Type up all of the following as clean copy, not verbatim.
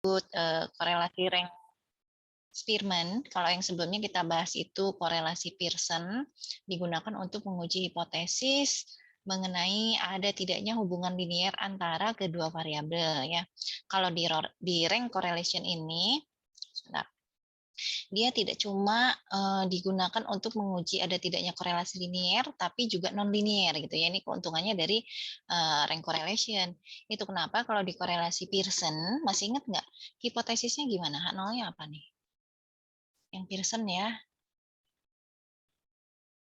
korelasi rank Spearman. Kalau yang sebelumnya kita bahas itu korelasi Pearson, digunakan untuk menguji hipotesis mengenai ada tidaknya hubungan linier antara kedua variabel ya. Kalau di rank correlation ini, sebentar, dia tidak cuma digunakan untuk menguji ada tidaknya korelasi linier, tapi juga non linier gitu ya. Ini keuntungannya dari rank correlation. Itu kenapa kalau di korelasi Pearson, masih ingat nggak hipotesisnya gimana? H0-nya apa nih? Yang Pearson ya.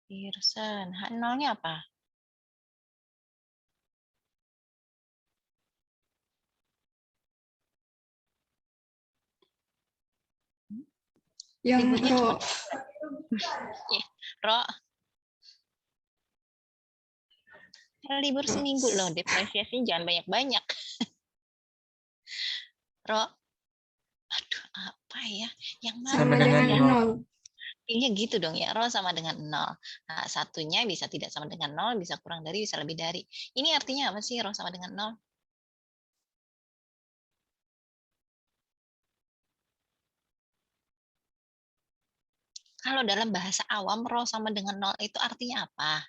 Pearson. H0-nya apa? Yang Liburnya ro. cuma Ro, libur seminggu loh, depresiasi jangan banyak-banyak. Ro, aduh apa ya? Yang mana Sama dengan ya? 0. Iya gitu dong ya, Ro sama dengan 0. Nah, satunya bisa tidak sama dengan 0, bisa kurang dari, bisa lebih dari. Ini artinya apa sih Ro sama dengan 0? Kalau dalam bahasa awam, Ro sama dengan 0 itu artinya apa?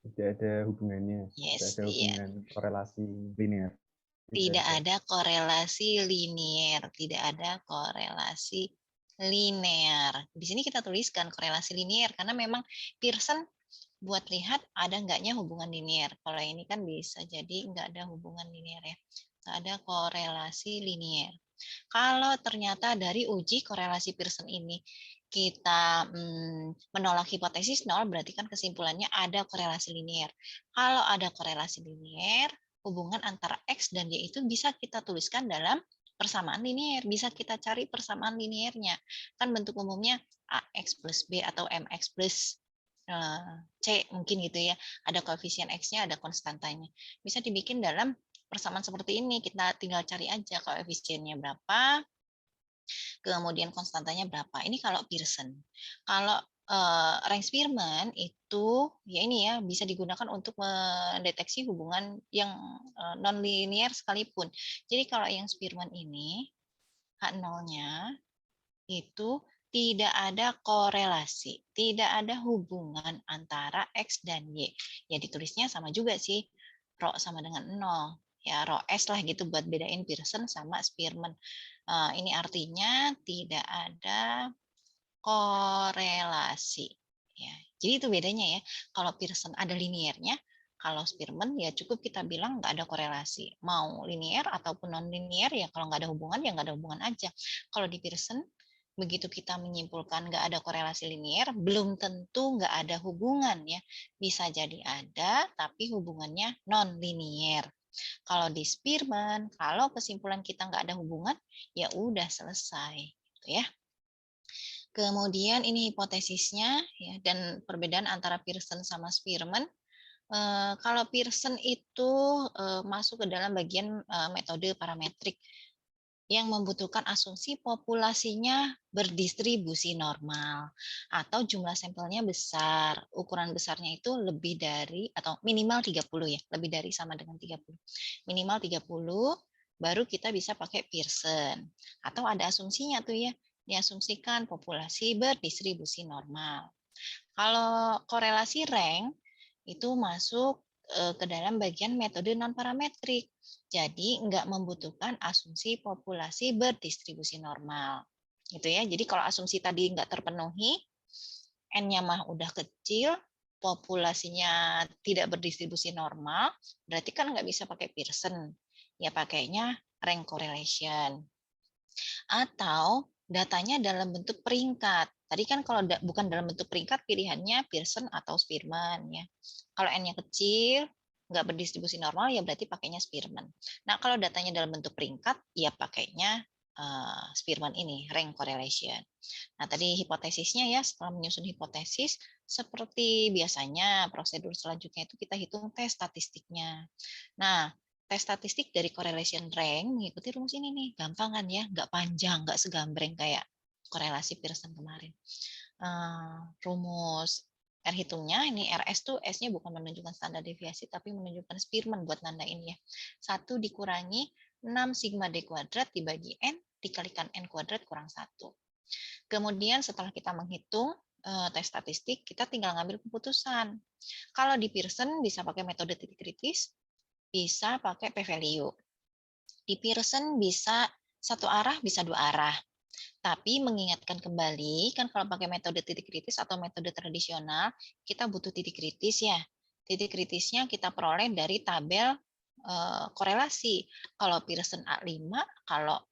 Tidak ada hubungannya, tidak Yes, ada iya. hubungan korelasi linear. Tidak ada korelasi linier, tidak ada korelasi linear. Di sini kita tuliskan korelasi linier karena memang Pearson buat lihat ada enggaknya hubungan linier. Kalau ini kan bisa jadi enggak ada hubungan linier ya. Enggak ada korelasi linier. Kalau ternyata dari uji korelasi Pearson ini kita menolak hipotesis nol, berarti kan kesimpulannya ada korelasi linier. Kalau ada korelasi linier, hubungan antara X dan Y itu bisa kita tuliskan dalam persamaan linier. Bisa kita cari persamaan liniernya. Kan bentuk umumnya AX plus B atau MX plus C mungkin gitu ya. Ada koefisien X-nya, ada konstantanya. Bisa dibikin dalam persamaan seperti ini. Kita tinggal cari aja koefisiennya berapa, kemudian konstantanya berapa. Ini kalau Pearson. Kalau rank Spearman itu ya ini ya bisa digunakan untuk mendeteksi hubungan yang non linear sekalipun. Jadi kalau yang Spearman ini H0-nya itu tidak ada korelasi, tidak ada hubungan antara X dan Y. Ya ditulisnya sama juga sih, Rho sama dengan 0. Ya Rho S lah gitu buat bedain Pearson sama Spearman. Ini artinya tidak ada korelasi. Ya, jadi itu bedanya ya. Kalau Pearson ada liniernya, kalau Spearman ya cukup kita bilang nggak ada korelasi. Mau linear ataupun non linear ya kalau nggak ada hubungan ya nggak ada hubungan aja. Kalau di Pearson begitu kita menyimpulkan nggak ada korelasi linier, belum tentu nggak ada hubungan ya. Bisa jadi ada, tapi hubungannya non linear. Kalau di Spearman, kalau kesimpulan kita nggak ada hubungan, ya udah selesai, gitu ya. Kemudian ini hipotesisnya ya, dan perbedaan antara Pearson sama Spearman. Kalau Pearson itu masuk ke dalam bagian metode parametrik yang membutuhkan asumsi populasinya berdistribusi normal atau jumlah sampelnya besar. Ukuran besarnya itu lebih dari atau minimal 30 ya, lebih dari sama dengan 30. Minimal 30 baru kita bisa pakai Pearson. Atau ada asumsinya tuh ya, diasumsikan populasi berdistribusi normal. Kalau korelasi rank itu masuk ke dalam bagian metode non-parametrik. Jadi nggak membutuhkan asumsi populasi berdistribusi normal. Gitu ya. Jadi kalau asumsi tadi nggak terpenuhi, N-nya mah udah kecil, populasinya tidak berdistribusi normal, berarti kan nggak bisa pakai Pearson. Ya pakainya rank correlation. Atau datanya dalam bentuk peringkat. Tadi kan kalau bukan dalam bentuk peringkat, pilihannya Pearson atau Spearman. Ya. Kalau N-nya kecil, nggak berdistribusi normal, ya berarti pakainya Spearman. Nah, kalau datanya dalam bentuk peringkat, ya pakainya Spearman ini, rank correlation. Nah, tadi hipotesisnya ya, setelah menyusun hipotesis, seperti biasanya prosedur selanjutnya itu kita hitung tes statistiknya. Nah, tes statistik dari correlation rank mengikuti rumus ini nih, gampang kan ya, nggak panjang, nggak segambreng kayak korelasi Pearson kemarin. Rumus R hitungnya, ini RS tuh S-nya bukan menunjukkan standar deviasi, tapi menunjukkan Spearman buat nandain ya. 1 dikurangi 6 sigma D kuadrat dibagi N dikalikan N kuadrat kurang 1. Kemudian setelah kita menghitung tes statistik, kita tinggal ngambil keputusan. Kalau di Pearson bisa pakai metode titik kritis, bisa pakai p-value. Di Pearson bisa satu arah, bisa dua arah. Tapi mengingatkan kembali, kan kalau pakai metode titik kritis atau metode tradisional, kita butuh titik kritis ya. Titik kritisnya kita peroleh dari tabel korelasi. Kalau Pearson A5, kalau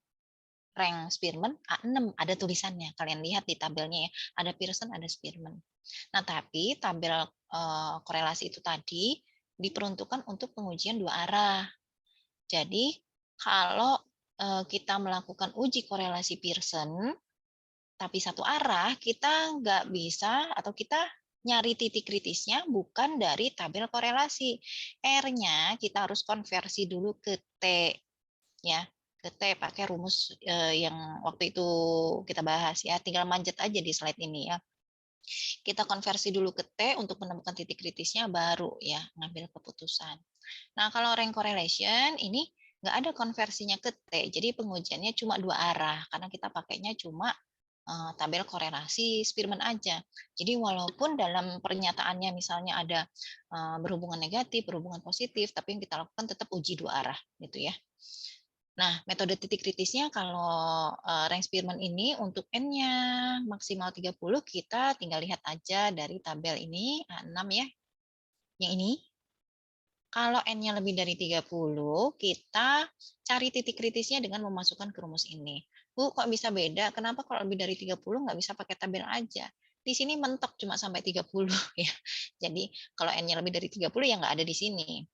rank Spearman A6 ada tulisannya. Kalian lihat di tabelnya ya, ada Pearson, ada Spearman. Nah, tapi tabel korelasi itu tadi diperuntukkan untuk pengujian dua arah. Jadi, kalau kita melakukan uji korelasi Pearson, tapi satu arah, kita nggak bisa atau kita nyari titik kritisnya bukan dari tabel korelasi. R-nya kita harus konversi dulu ke T, ya. Ke T pakai rumus yang waktu itu kita bahas ya. Tinggal manjat aja di slide ini ya. Kita konversi dulu ke T untuk menemukan titik kritisnya, baru ya ngambil keputusan. Nah, kalau rank correlation ini nggak ada konversinya ke T, jadi pengujiannya cuma dua arah, karena kita pakainya cuma tabel korelasi Spearman aja. Jadi walaupun dalam pernyataannya misalnya ada berhubungan negatif, berhubungan positif, tapi yang kita lakukan tetap uji dua arah, gitu ya. Nah, metode titik kritisnya kalau rank Spearman ini untuk N-nya maksimal 30, kita tinggal lihat aja dari tabel ini, A6 ya, yang ini. Kalau N-nya lebih dari 30, kita cari titik kritisnya dengan memasukkan ke rumus ini. Bu, kok bisa beda? Kenapa kalau lebih dari 30 nggak bisa pakai tabel aja? Di sini mentok cuma sampai 30 ya. Jadi kalau N-nya lebih dari 30 ya nggak ada di sini.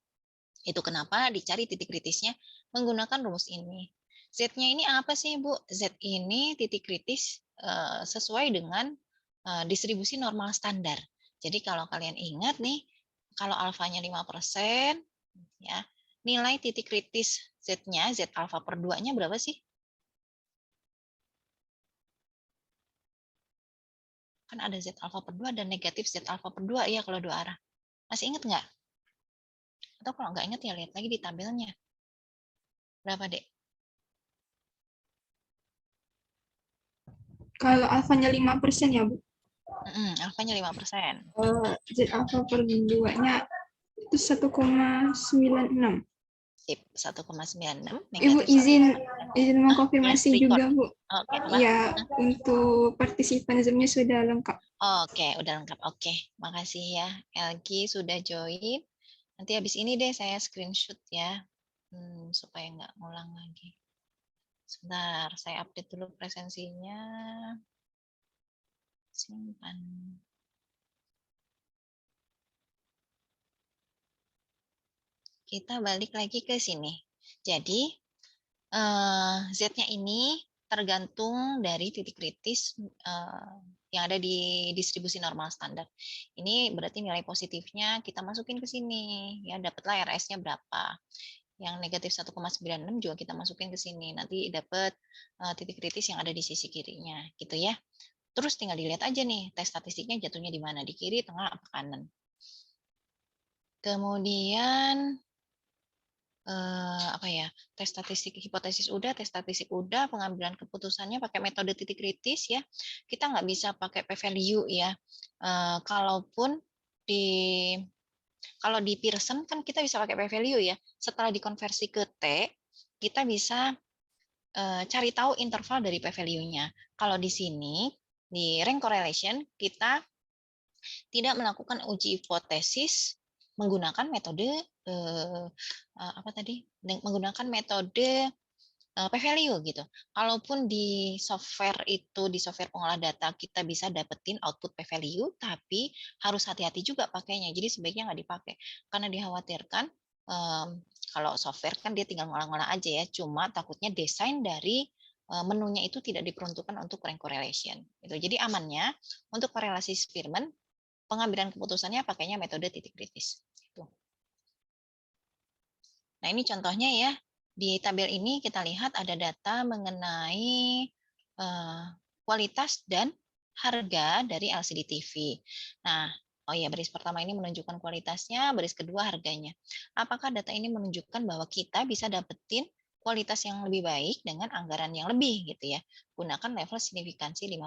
Itu kenapa dicari titik kritisnya menggunakan rumus ini. Z-nya ini apa sih, Bu? Z ini titik kritis sesuai dengan distribusi normal standar. Jadi kalau kalian ingat nih, kalau alfanya 5%, ya, nilai titik kritis Z-nya, Z alfa per 2-nya berapa sih? Kan ada Z alfa per 2 dan negatif Z alfa per 2 ya kalau dua arah. Masih ingat nggak? Atau kalau nggak ingat ya lihat lagi di tabelnya. Berapa, Dek? Kalau alfanya 5% ya, Bu? Alfanya 5%. Z alfa per 2-nya itu 1,96. Sip, 1,96 Ibu negatif izin mengkonfirmasi ya, juga, Bu. Oke, apa? Ya, untuk partisipan Zoom-nya sudah lengkap. Oke, udah lengkap. Oke, makasih ya. Elgi sudah join. Nanti habis ini deh saya screenshot ya, supaya nggak ngulang lagi. Sebentar, saya update dulu presensinya. Simpan. Kita balik lagi ke sini. Jadi, Z-nya ini tergantung dari titik kritis yang ada di distribusi normal standar. Ini berarti nilai positifnya kita masukin ke sini, ya dapatlah RS-nya berapa. Yang negatif 1,96 juga kita masukin ke sini, nanti dapat titik kritis yang ada di sisi kirinya, gitu ya. Terus tinggal dilihat aja nih, tes statistiknya jatuhnya di mana, di kiri, tengah, apa kanan. Kemudian apa ya, tes statistik hipotesis udah, tes statistik udah, pengambilan keputusannya pakai metode titik kritis ya. Kita nggak bisa pakai p-value ya. Kalaupun kalau di Pearson kan kita bisa pakai p-value ya. Setelah dikonversi ke T, kita bisa cari tahu interval dari p-value-nya. Kalau di sini di rank correlation kita tidak melakukan uji hipotesis menggunakan metode apa tadi? Menggunakan metode p-value gitu. Kalaupun di software itu, di software pengolah data kita bisa dapetin output p-value, tapi harus hati-hati juga pakainya. Jadi sebaiknya nggak dipakai karena dikhawatirkan kalau software kan dia tinggal ngolah-ngolah aja ya. Cuma takutnya desain dari menunya itu tidak diperuntukkan untuk rank correlation. Gitu. Jadi amannya untuk korelasi Spearman pengambilan keputusannya pakainya metode titik kritis. Gitu. Nah, ini contohnya ya. Di tabel ini kita lihat ada data mengenai kualitas dan harga dari LCD TV. Nah, oh ya, baris pertama ini menunjukkan kualitasnya, baris kedua harganya. Apakah data ini menunjukkan bahwa kita bisa dapetin kualitas yang lebih baik dengan anggaran yang lebih gitu ya. Gunakan level signifikansi 5%.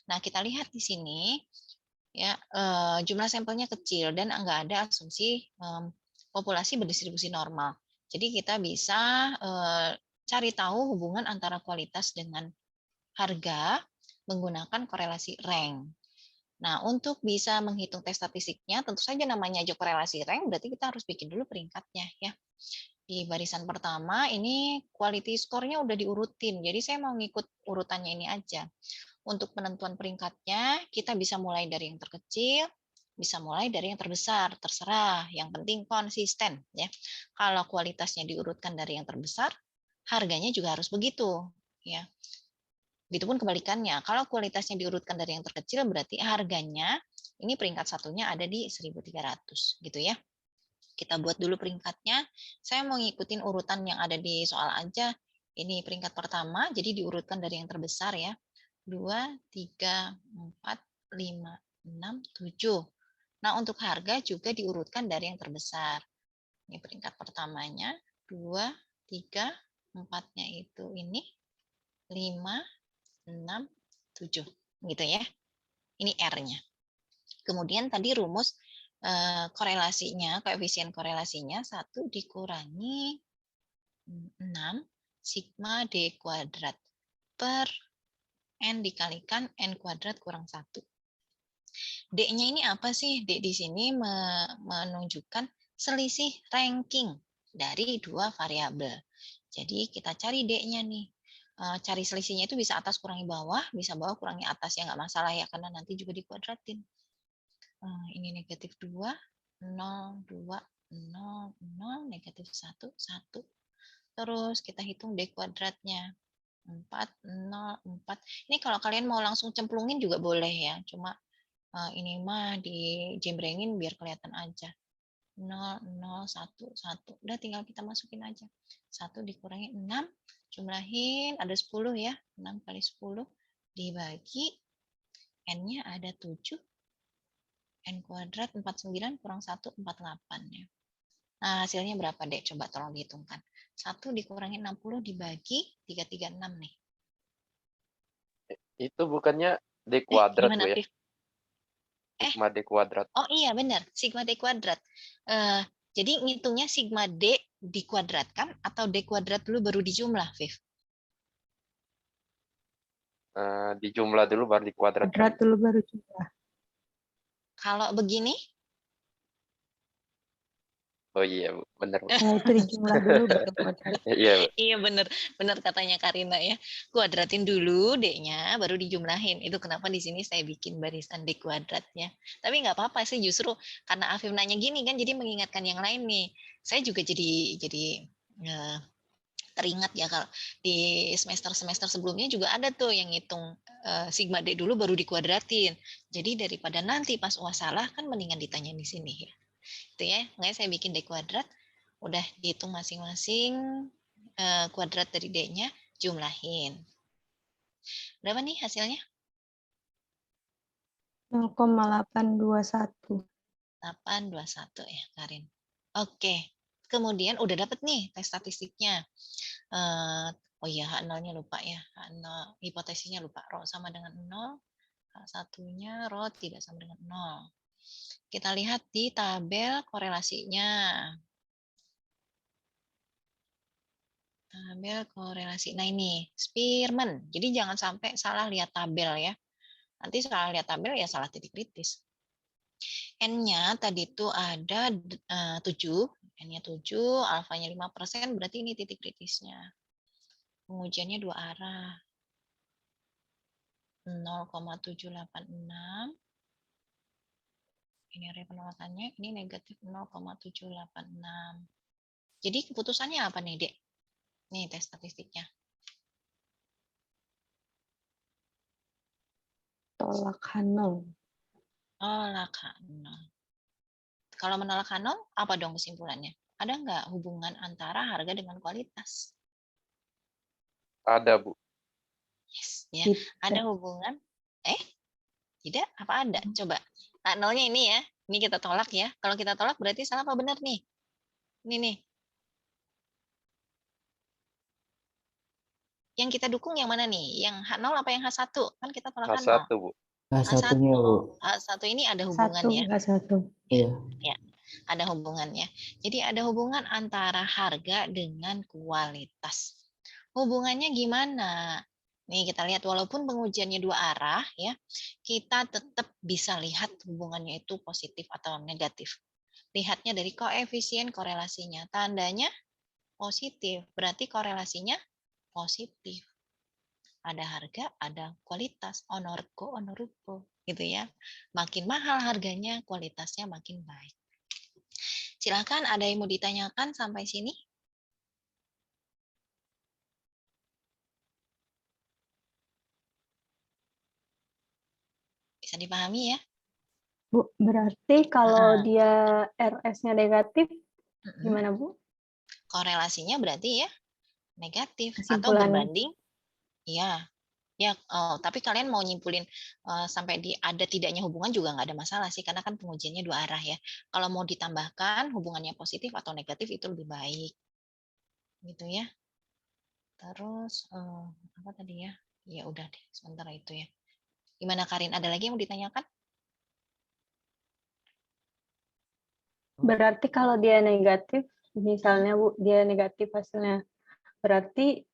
Nah, kita lihat di sini ya, jumlah sampelnya kecil dan enggak ada asumsi populasi berdistribusi normal. Jadi kita bisa cari tahu hubungan antara kualitas dengan harga menggunakan korelasi rank. Nah, untuk bisa menghitung tes statistiknya, tentu saja namanya aja korelasi rank, berarti kita harus bikin dulu peringkatnya ya. Di barisan pertama ini quality score-nya udah diurutin, jadi saya mau ngikut urutannya ini aja. Untuk penentuan peringkatnya, kita bisa mulai dari yang terkecil, bisa mulai dari yang terbesar, terserah. Yang penting konsisten ya. Kalau kualitasnya diurutkan dari yang terbesar, harganya juga harus begitu ya. Begitupun kebalikannya, kalau kualitasnya diurutkan dari yang terkecil, berarti harganya, ini peringkat satunya ada di 1.300, gitu ya. Kita buat dulu peringkatnya, saya mau ngikutin urutan yang ada di soal aja, ini peringkat pertama, jadi diurutkan dari yang terbesar ya, 2, 3, 4, 5, 6, 7. Nah, untuk harga juga diurutkan dari yang terbesar. Ini peringkat pertamanya, 2, 3, 4-nya itu ini, 5, 6, 7 gitu ya. Ini R-nya. Kemudian tadi rumus korelasinya, koefisien korelasinya 1 dikurangi 6 sigma D kuadrat per N dikalikan N kuadrat kurang 1. D-nya ini apa sih? D di sini menunjukkan selisih ranking dari dua variabel. Jadi kita cari D-nya nih. Cari selisihnya itu bisa atas kurangi bawah, bisa bawah kurangi atas, ya nggak masalah ya, karena nanti juga dikuadratin. Ini negatif 2, 0, 2, 0, 0, negatif 1, 1. Terus kita hitung D kuadratnya. 4, 0, 4. Ini kalau kalian mau langsung cemplungin juga boleh ya, cuma ini mah dijembrengin biar kelihatan aja. 0, 0, 1, 1. Udah tinggal kita masukin aja. 1 dikurangi 6, jumlahin ada 10 ya. 6 kali 10 dibagi N-nya ada 7. N kuadrat 49 kurang 1, 48 ya. Nah, hasilnya berapa, Dek? Coba tolong dihitungkan. 1 dikurangi 60 dibagi 336 nih. Itu bukannya D kuadrat, Gimana, Bu ya? Pif? Sigma D kuadrat. Oh iya, benar. Sigma D kuadrat. Jadi ngitungnya sigma D dikuadratkan atau D kuadrat dulu baru dijumlah, Viv? Dijumlah dulu baru dikuadratkan. Kuadrat dulu baru jumlah. Kalau begini? Oh iya, Bu. Benar, Bu. Nah, itu dijumlah dulu baru kuadrat. Iya, Bu. Iya, benar katanya Karina ya. Kuadratin dulu D-nya, baru dijumlahin. Itu kenapa di sini saya bikin barisan D kuadratnya. Tapi nggak apa-apa sih, justru karena Afif nanya gini kan, jadi mengingatkan yang lain nih. Saya juga jadi teringat ya, kalau di semester sebelumnya juga ada tuh yang ngitung sigma D dulu baru dikuadratin. Jadi daripada nanti pas UAS salah, kan mendingan ditanya di sini ya. Itu ya, makanya saya bikin D kuadrat, udah dihitung masing-masing kuadrat dari D-nya, jumlahin. Berapa nih hasilnya? 0,821. 821 ya, Karin. Oke, kemudian udah dapet nih tes statistiknya. Oh iya, H0-nya lupa ya. H0, hipotesisnya lupa. Rho sama dengan 0, H1-nya rho tidak sama dengan 0. Kita lihat di tabel korelasinya. Tabel korelasi. Nah ini, Spearman. Jadi jangan sampai salah lihat tabel ya. Nanti salah lihat tabel ya salah titik kritis. N-nya tadi itu ada 7. N-nya 7, alfanya 5%, berarti ini titik kritisnya. Pengujiannya dua arah. 0,786. Ini area penolakannya, ini negatif 0,786. Jadi keputusannya apa nih, Dek? Nih tes statistiknya. Tolak H0. Tolak H0. Kalau menolak H0, apa dong kesimpulannya? Ada nggak hubungan antara harga dengan kualitas? Ada, Bu. Yes, ya. Ada hubungan. Tidak? Apa ada? Coba. Nah, nolnya ini ya. Ini kita tolak ya. Kalau kita tolak berarti salah apa benar nih? Ini nih. Yang kita dukung yang mana nih? Yang H0 apa yang H1? Kan kita tolak H0. H1, Bu. H1. H1-nya, Bu. H1 ini ada Satu, hubungannya. nggak satu. Iya. Ya, ada hubungannya. Jadi ada hubungan antara harga dengan kualitas. Hubungannya gimana? Nih kita lihat walaupun pengujiannya dua arah ya, kita tetap bisa lihat hubungannya itu positif atau negatif. Lihatnya dari koefisien korelasinya. Tandanya positif, berarti korelasinya positif. Ada harga, ada kualitas, onorgo, onorupo, gitu ya. Makin mahal harganya, kualitasnya makin baik. Silakan, ada yang mau ditanyakan sampai sini? Bisa dipahami ya? Bu, berarti kalau Heeh. dia RS-nya negatif, gimana Bu? Korelasinya berarti ya negatif atau Kesimpulan. berbanding. Ya, ya. Tapi kalian mau nyimpulin sampai di ada tidaknya hubungan juga nggak ada masalah sih, karena kan pengujiannya dua arah ya. Kalau mau ditambahkan hubungannya positif atau negatif itu lebih baik, gitu ya. Terus apa tadi ya? Ya udah deh, sementara itu ya. Gimana Karin? Ada lagi yang mau ditanyakan? Berarti kalau dia negatif, misalnya Bu, dia negatif hasilnya, berarti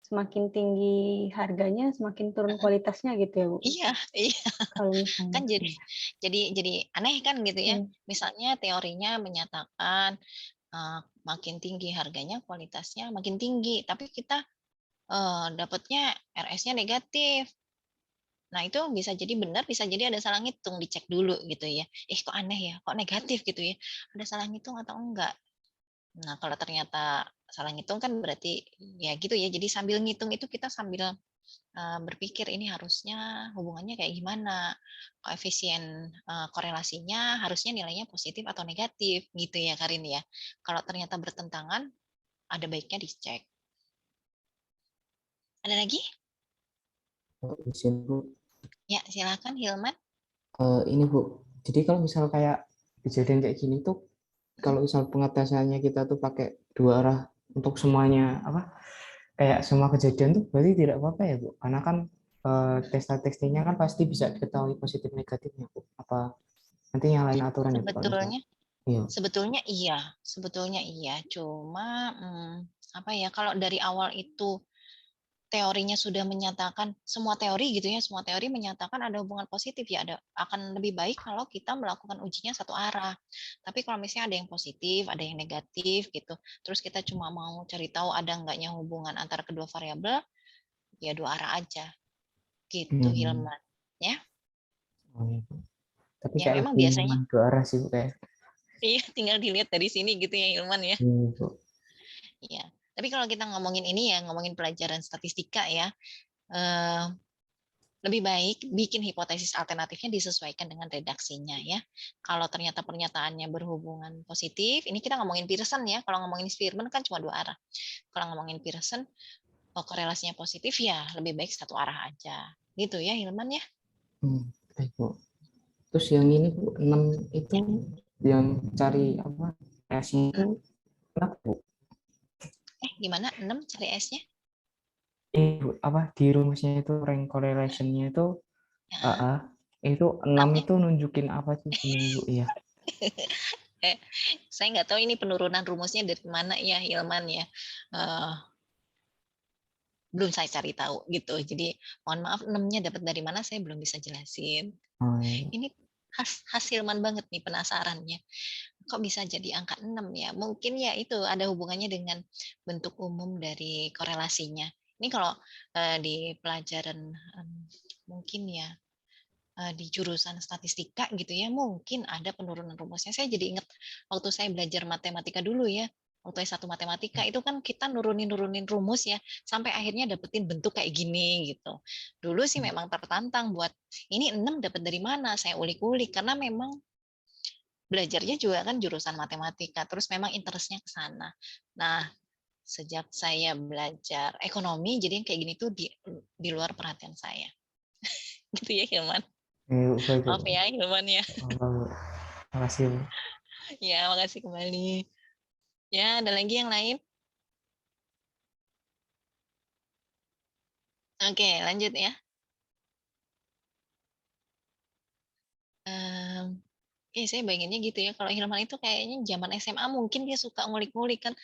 semakin tinggi harganya, semakin turun kualitasnya gitu ya Bu? Iya, iya. Kalau misalnya. Kan jadi aneh kan gitu ya. Hmm. Misalnya teorinya menyatakan makin tinggi harganya, kualitasnya makin tinggi, tapi kita dapatnya RS-nya negatif. Nah, itu bisa jadi benar, bisa jadi ada salah ngitung, dicek dulu gitu ya. Kok aneh ya, kok negatif gitu ya. Ada salah ngitung atau enggak? Nah, kalau ternyata salah ngitung kan berarti ya gitu ya. Jadi sambil ngitung itu kita sambil berpikir ini harusnya hubungannya kayak gimana. Koefisien korelasinya harusnya nilainya positif atau negatif gitu ya Karin ya. Kalau ternyata bertentangan, ada baiknya dicek. Ada lagi? Izin Bu, Ya, silakan Hilman. ini Bu, jadi kalau misal kayak kejadian kayak gini tuh, kalau misal pengatasannya kita tuh pakai dua arah untuk semuanya, apa, kayak semua kejadian tuh berarti tidak apa-apa ya Bu? Karena kan testingnya kan pasti bisa diketahui positif negatifnya Bu. Apa nanti nyalain aturan ya Bu kalau misal? Iya. Sebetulnya iya. Cuma apa ya? Kalau dari awal itu teorinya sudah menyatakan semua teori gitu ya, semua teori menyatakan ada hubungan positif ya, akan lebih baik kalau kita melakukan ujinya satu arah. Tapi kalau misalnya ada yang positif, ada yang negatif gitu, terus kita cuma mau cari tahu ada enggaknya hubungan antara kedua variabel, ya dua arah aja. Gitu Hilman. Ya. Oh, iya, Bu. Tapi Ya kayak memang lebih biasanya nyaman dua arah sih Bu kayak. iya, tinggal dilihat dari sini gitu ya Hilman ya. Iya, Bu. Iya. Tapi kalau kita ngomongin ini ya, ngomongin pelajaran statistika ya, lebih baik bikin hipotesis alternatifnya disesuaikan dengan redaksinya ya. Kalau ternyata pernyataannya berhubungan positif, ini kita ngomongin Pearson ya. Kalau ngomongin Spearman kan cuma dua arah. Kalau ngomongin Pearson, korelasinya positif ya lebih baik satu arah aja. Gitu ya Hilman ya. Baik Bu. Terus yang ini Bu, 6 itu yang cari apa? S-nya itu kenapa Bu? Gimana 6 cari S-nya? Apa di rumusnya itu rank correlation-nya itu AA itu 6 6-nya? itu nunjukin apa sih sebenarnya Bu? Iya. Saya nggak tahu ini penurunan rumusnya dari mana ya Hilman ya. Belum saya cari tahu gitu. Jadi mohon maaf 6-nya dapat dari mana saya belum bisa jelasin. Oh, iya. Ini hasilman banget nih penasarannya. Kok bisa jadi angka 6 ya? Mungkin ya itu ada hubungannya dengan bentuk umum dari korelasinya. Ini kalau di pelajaran mungkin ya di jurusan statistika gitu ya, mungkin ada penurunan rumusnya. Saya jadi ingat waktu saya belajar matematika dulu ya, waktu S1 matematika itu kan kita nurunin rumus ya, sampai akhirnya dapetin bentuk kayak gini gitu. Dulu sih memang tertantang buat ini 6 dapat dari mana? Saya ulik-ulik karena memang belajarnya juga kan jurusan matematika, terus memang interestnya ke sana. Nah, sejak saya belajar ekonomi, jadi yang kayak gini tuh di luar perhatian saya. Gitu ya, Hilman. Baik, Maaf ya, Hilman ya. Makasih Bu. Ya, makasih kembali. Ya, ada lagi yang lain? Oke, lanjut ya. Saya bayanginnya gitu ya, kalau Hilman itu kayaknya zaman SMA mungkin dia suka ngulik-ngulik kan,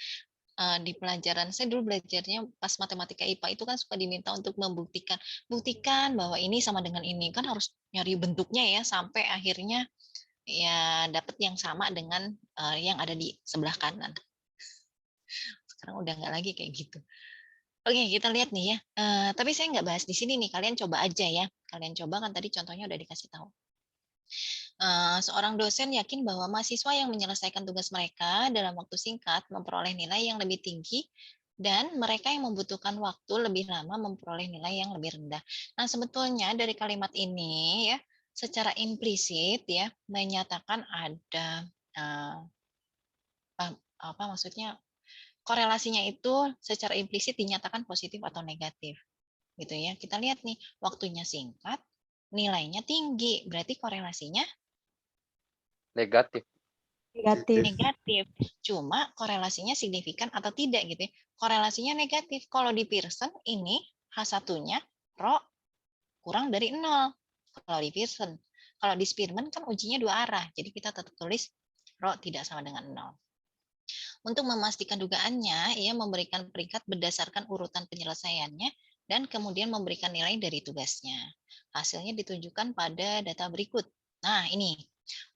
di pelajaran saya dulu belajarnya pas matematika IPA itu kan suka diminta untuk membuktikan, "Buktikan bahwa ini sama dengan ini." Kan harus nyari bentuknya ya, sampai akhirnya ya dapat yang sama dengan, yang ada di sebelah kanan. Sekarang udah nggak lagi kayak gitu. Oke, kita lihat nih ya, tapi saya nggak bahas di sini nih, kalian coba aja ya. Kalian coba kan tadi contohnya udah dikasih tahu. Seorang dosen yakin bahwa mahasiswa yang menyelesaikan tugas mereka dalam waktu singkat memperoleh nilai yang lebih tinggi dan mereka yang membutuhkan waktu lebih lama memperoleh nilai yang lebih rendah. Nah, sebetulnya dari kalimat ini ya, secara implisit ya menyatakan ada apa maksudnya korelasinya itu secara implisit dinyatakan positif atau negatif. Gitu ya. Kita lihat nih, waktunya singkat, nilainya tinggi, berarti korelasinya Negatif. Negatif. negatif. Cuma korelasinya signifikan atau tidak gitu ya. Korelasinya negatif. Kalau di Pearson ini H1-nya rho kurang dari 0. Kalau di Pearson. Kalau di Spearman kan ujinya dua arah. Jadi kita tetap tulis rho tidak sama dengan 0. Untuk memastikan dugaannya, ia memberikan peringkat berdasarkan urutan penyelesaiannya dan kemudian memberikan nilai dari tugasnya. Hasilnya ditunjukkan pada data berikut. Nah, ini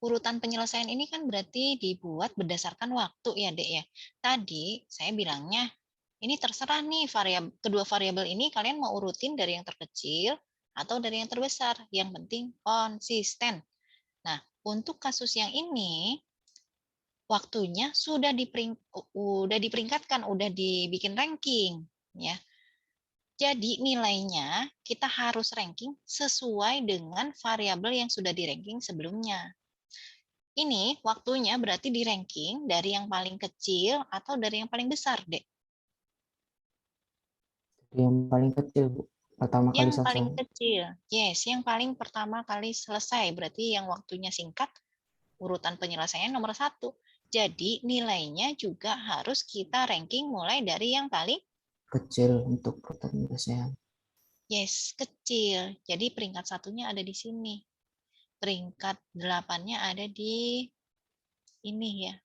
urutan penyelesaian ini kan berarti dibuat berdasarkan waktu ya, Dek ya. Tadi saya bilangnya ini terserah nih kedua variabel ini kalian mau urutin dari yang terkecil atau dari yang terbesar. Yang penting konsisten. Nah, untuk kasus yang ini waktunya sudah diperingkatkan, udah dibikin ranking ya. Jadi nilainya kita harus ranking sesuai dengan variabel yang sudah di-ranking sebelumnya. Ini waktunya berarti di-ranking dari yang paling kecil atau dari yang paling besar, Dek? Yang paling kecil, Bu. Pertama kali Yang paling selesai. kecil. Yes, yang paling pertama kali selesai. Berarti yang waktunya singkat, urutan penyelesaian nomor 1. Jadi nilainya juga harus kita ranking mulai dari yang paling Kecil untuk urutan penyelesaian. yes, kecil. Jadi peringkat 1-nya ada di sini. Peringkat 8-nya ada di ini ya.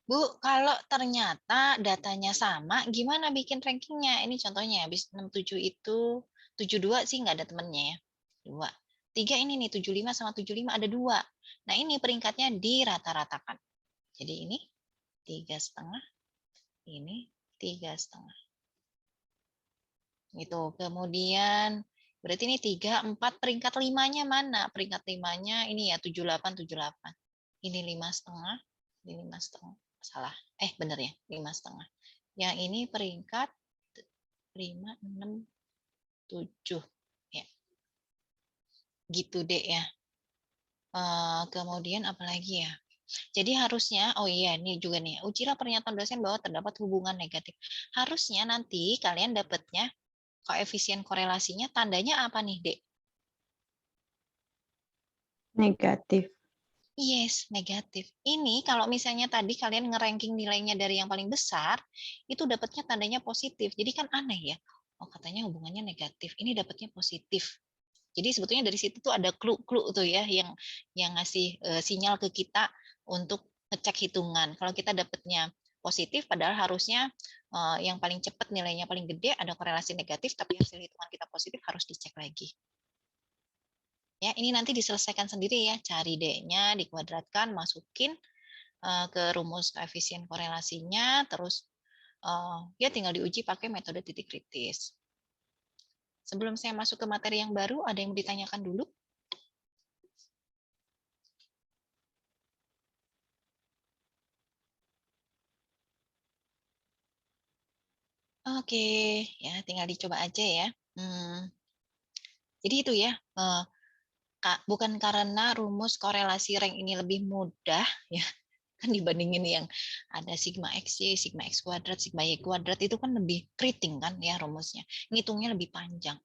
Bu, kalau ternyata datanya sama, gimana bikin rankingnya? Ini contohnya, habis 67 itu, 72 sih nggak ada temennya ya. 2. 3 ini nih, 75 sama 75 ada 2. Nah ini peringkatnya dirata-ratakan. Jadi ini 3,5, ini 3,5. Gitu. Kemudian berarti ini 3, 4, peringkat 5-nya mana? Peringkat 5-nya ini ya 78, 78. Ini 5,5, ini 5,5. Salah. Benar ya, 5,5. Yang ini peringkat 5, 6, 7. Ya. Gitu deh ya. Kemudian apalagi ya? Jadi harusnya, oh iya, ini juga nih, ujilah pernyataan dosen bahwa terdapat hubungan negatif. Harusnya nanti kalian dapatnya koefisien korelasinya tandanya apa nih, Dek? Negatif. Yes, negatif. Ini kalau misalnya tadi kalian ngeranking nilainya dari yang paling besar, itu dapatnya tandanya positif. Jadi kan aneh ya. Oh, katanya hubungannya negatif. Ini dapatnya positif. Jadi sebetulnya dari situ tuh ada clue-clue tuh ya yang ngasih sinyal ke kita untuk ngecek hitungan. Kalau kita dapatnya positif, padahal harusnya yang paling cepat nilainya paling gede ada korelasi negatif, tapi hasil hitungan kita positif harus dicek lagi. Ya, ini nanti diselesaikan sendiri ya, cari D-nya, dikuadratkan, masukin ke rumus koefisien korelasinya, terus ya tinggal diuji pakai metode titik kritis. Sebelum saya masuk ke materi yang baru, ada yang mau ditanyakan dulu? Oke, ya tinggal dicoba aja ya. Jadi itu ya, bukan karena rumus korelasi rank ini lebih mudah ya, kan dibandingin yang ada sigma XY, sigma X kuadrat, sigma Y kuadrat itu kan lebih keriting kan ya rumusnya. Ngitungnya lebih panjang.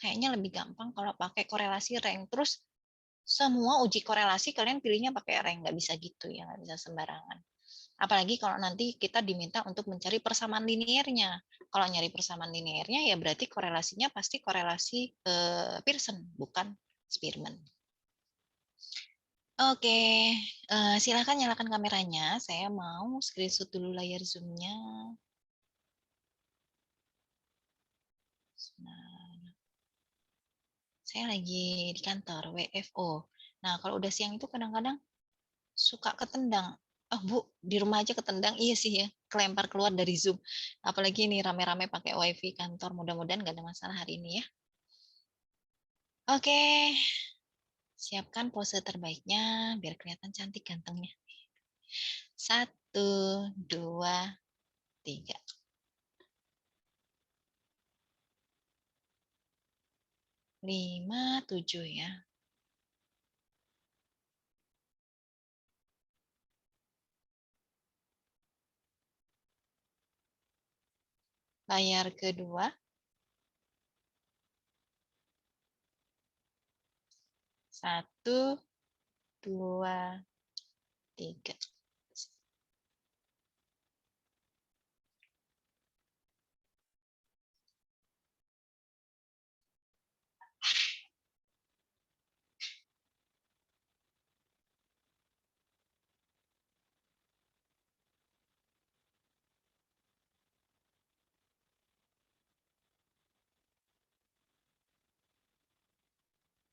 Kayaknya lebih gampang kalau pakai korelasi rank. Terus semua uji korelasi kalian pilihnya pakai rank, nggak bisa gitu ya, nggak bisa sembarangan. Apalagi kalau nanti kita diminta untuk mencari persamaan linearnya. Kalau nyari persamaan linearnya ya berarti korelasinya pasti korelasi Pearson, bukan Spearman. Oke, silakan nyalakan kameranya. Saya mau screenshot dulu layar Zoom-nya. Saya lagi di kantor, WFO. Nah, kalau udah siang itu kadang-kadang suka ketendang. Oh, Bu, di rumah aja ketendang. Iya sih ya, kelempar keluar dari Zoom. Apalagi ini rame-rame pakai WiFi kantor. Mudah-mudahan nggak ada masalah hari ini ya. Oke, siapkan pose terbaiknya biar kelihatan cantik gantengnya. 1, 2, 3. Lima, 7 ya. Layar kedua. 1, 2, 3.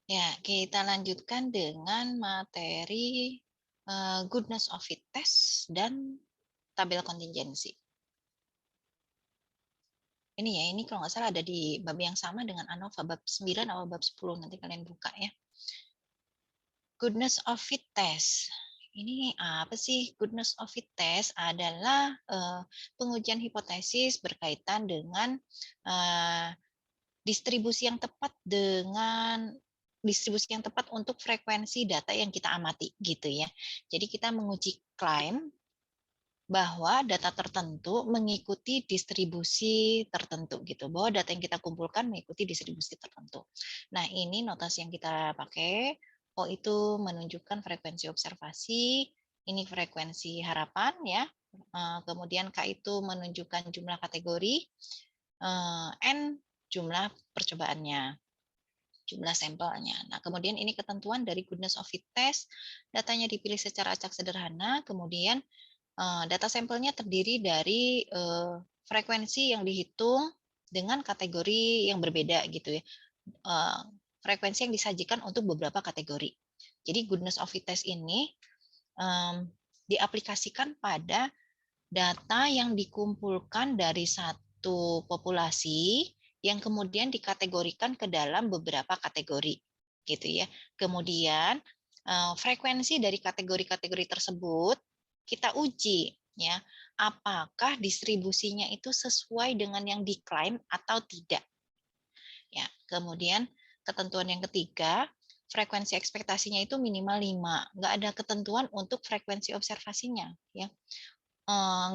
Ya, kita lanjutkan dengan materi goodness of fit test dan tabel kontingensi. Ini ya, ini kalau nggak salah ada di bab yang sama dengan ANOVA bab 9 atau bab 10, nanti kalian buka ya. Goodness of fit test. Ini apa sih? Goodness of fit test adalah pengujian hipotesis berkaitan dengan distribusi yang tepat untuk frekuensi data yang kita amati gitu ya. Jadi kita menguji klaim bahwa data tertentu mengikuti distribusi tertentu gitu. Bahwa data yang kita kumpulkan mengikuti distribusi tertentu. Nah, ini notasi yang kita pakai. O itu menunjukkan frekuensi observasi, ini frekuensi harapan ya. Kemudian K itu menunjukkan jumlah kategori, N jumlah percobaannya, jumlah sampelnya. Nah, kemudian ini ketentuan dari goodness of fit test, datanya dipilih secara acak sederhana, kemudian data sampelnya terdiri dari frekuensi yang dihitung dengan kategori yang berbeda gitu ya. Frekuensi yang disajikan untuk beberapa kategori. Jadi goodness of fit test ini diaplikasikan pada data yang dikumpulkan dari satu populasi yang kemudian dikategorikan ke dalam beberapa kategori gitu ya. Kemudian frekuensi dari kategori-kategori tersebut kita uji ya, apakah distribusinya itu sesuai dengan yang diklaim atau tidak. Ya, kemudian ketentuan yang ketiga, frekuensi ekspektasinya itu minimal 5. Nggak ada ketentuan untuk frekuensi observasinya ya.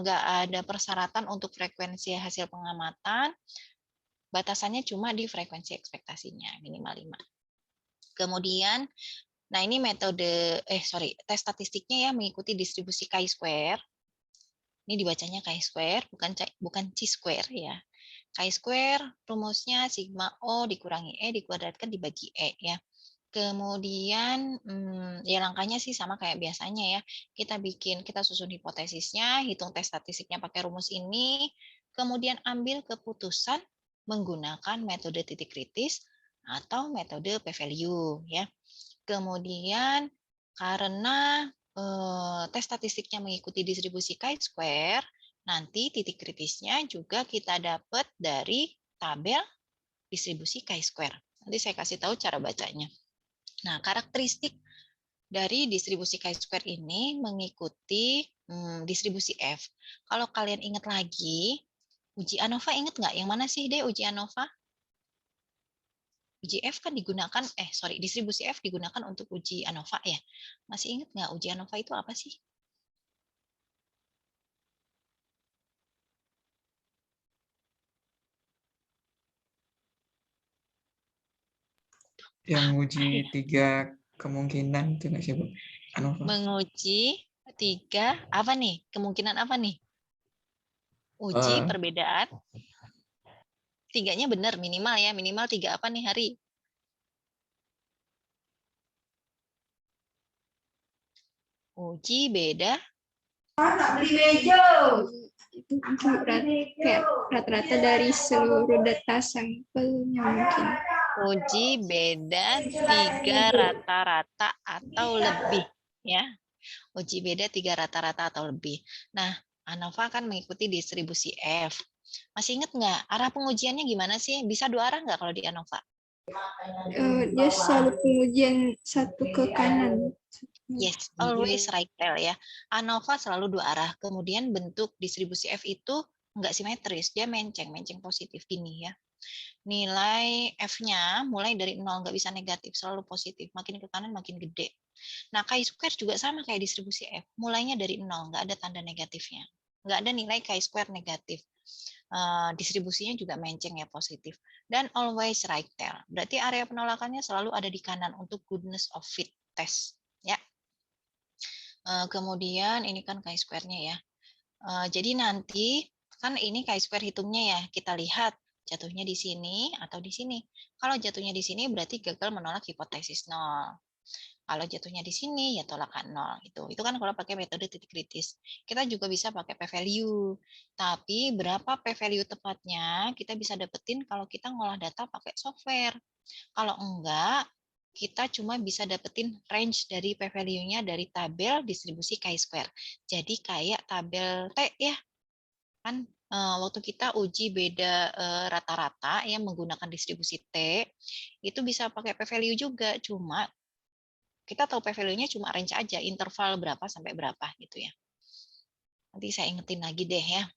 Nggak ada persyaratan untuk frekuensi hasil pengamatan, batasannya cuma di frekuensi ekspektasinya minimal 5. Kemudian, nah ini metode, tes statistiknya ya mengikuti distribusi chi-square. Ini dibacanya chi-square, bukan chi-square ya. Chi-square rumusnya sigma O dikurangi E dikuadratkan dibagi E ya. Kemudian ya langkahnya sih sama kayak biasanya ya. Kita susun hipotesisnya, hitung tes statistiknya pakai rumus ini, kemudian ambil keputusan menggunakan metode titik kritis atau metode p-value ya. Kemudian karena tes statistiknya mengikuti distribusi chi-square, nanti titik kritisnya juga kita dapat dari tabel distribusi chi-square. Nanti saya kasih tahu cara bacanya. Nah, karakteristik dari distribusi chi-square ini mengikuti distribusi F. Kalau kalian ingat lagi, uji ANOVA ingat nggak? Yang mana sih deh uji ANOVA? Uji F kan digunakan, distribusi F digunakan untuk uji ANOVA ya. Masih ingat nggak uji ANOVA itu apa sih? Yang uji 3 kemungkinan itu nggak sih, Bu? ANOVA. Menguji 3 apa nih? Kemungkinan apa nih? Uji perbedaan. 3-nya benar minimal ya, minimal 3 apa nih Hari? Uji beda. Itu kayak rata-rata dari seluruh data sampelnya mungkin. Uji beda 3 rata-rata atau lebih ya. Uji beda 3 rata-rata atau lebih. Nah, ANOVA kan mengikuti distribusi F. Masih ingat nggak arah pengujiannya gimana sih? Bisa 2 arah nggak kalau di ANOVA? Dia selalu pengujian satu ke kanan. Yes, always right tail ya. ANOVA selalu 2 arah. Kemudian bentuk distribusi F itu nggak simetris, dia menceng positif gini ya. Nilai F-nya mulai dari 0, nggak bisa negatif, selalu positif. Makin ke kanan makin gede. Nah, chi-square juga sama kayak distribusi F. Mulainya dari 0, nggak ada tanda negatifnya. Nggak ada nilai chi-square negatif. Distribusinya juga menceng ya, positif. Dan always right tail. Berarti area penolakannya selalu ada di kanan untuk goodness of fit test. Ya. Kemudian ini kan chi-square-nya ya. Jadi nanti kan ini chi-square hitungnya ya. Kita lihat jatuhnya di sini atau di sini. Kalau jatuhnya di sini berarti gagal menolak hipotesis 0. Kalau jatuhnya di sini ya tolakan 0 gitu. Itu kan kalau pakai metode titik kritis. Kita juga bisa pakai p-value. Tapi berapa p-value tepatnya kita bisa dapetin kalau kita ngolah data pakai software. Kalau enggak, kita cuma bisa dapetin range dari p-value-nya dari tabel distribusi chi-square. Jadi kayak tabel T ya. Kan waktu kita uji beda rata-rata yang menggunakan distribusi T, itu bisa pakai p-value juga, cuma kita tahu p-value-nya cuma range aja, interval berapa sampai berapa gitu ya. Nanti saya ingetin lagi deh ya.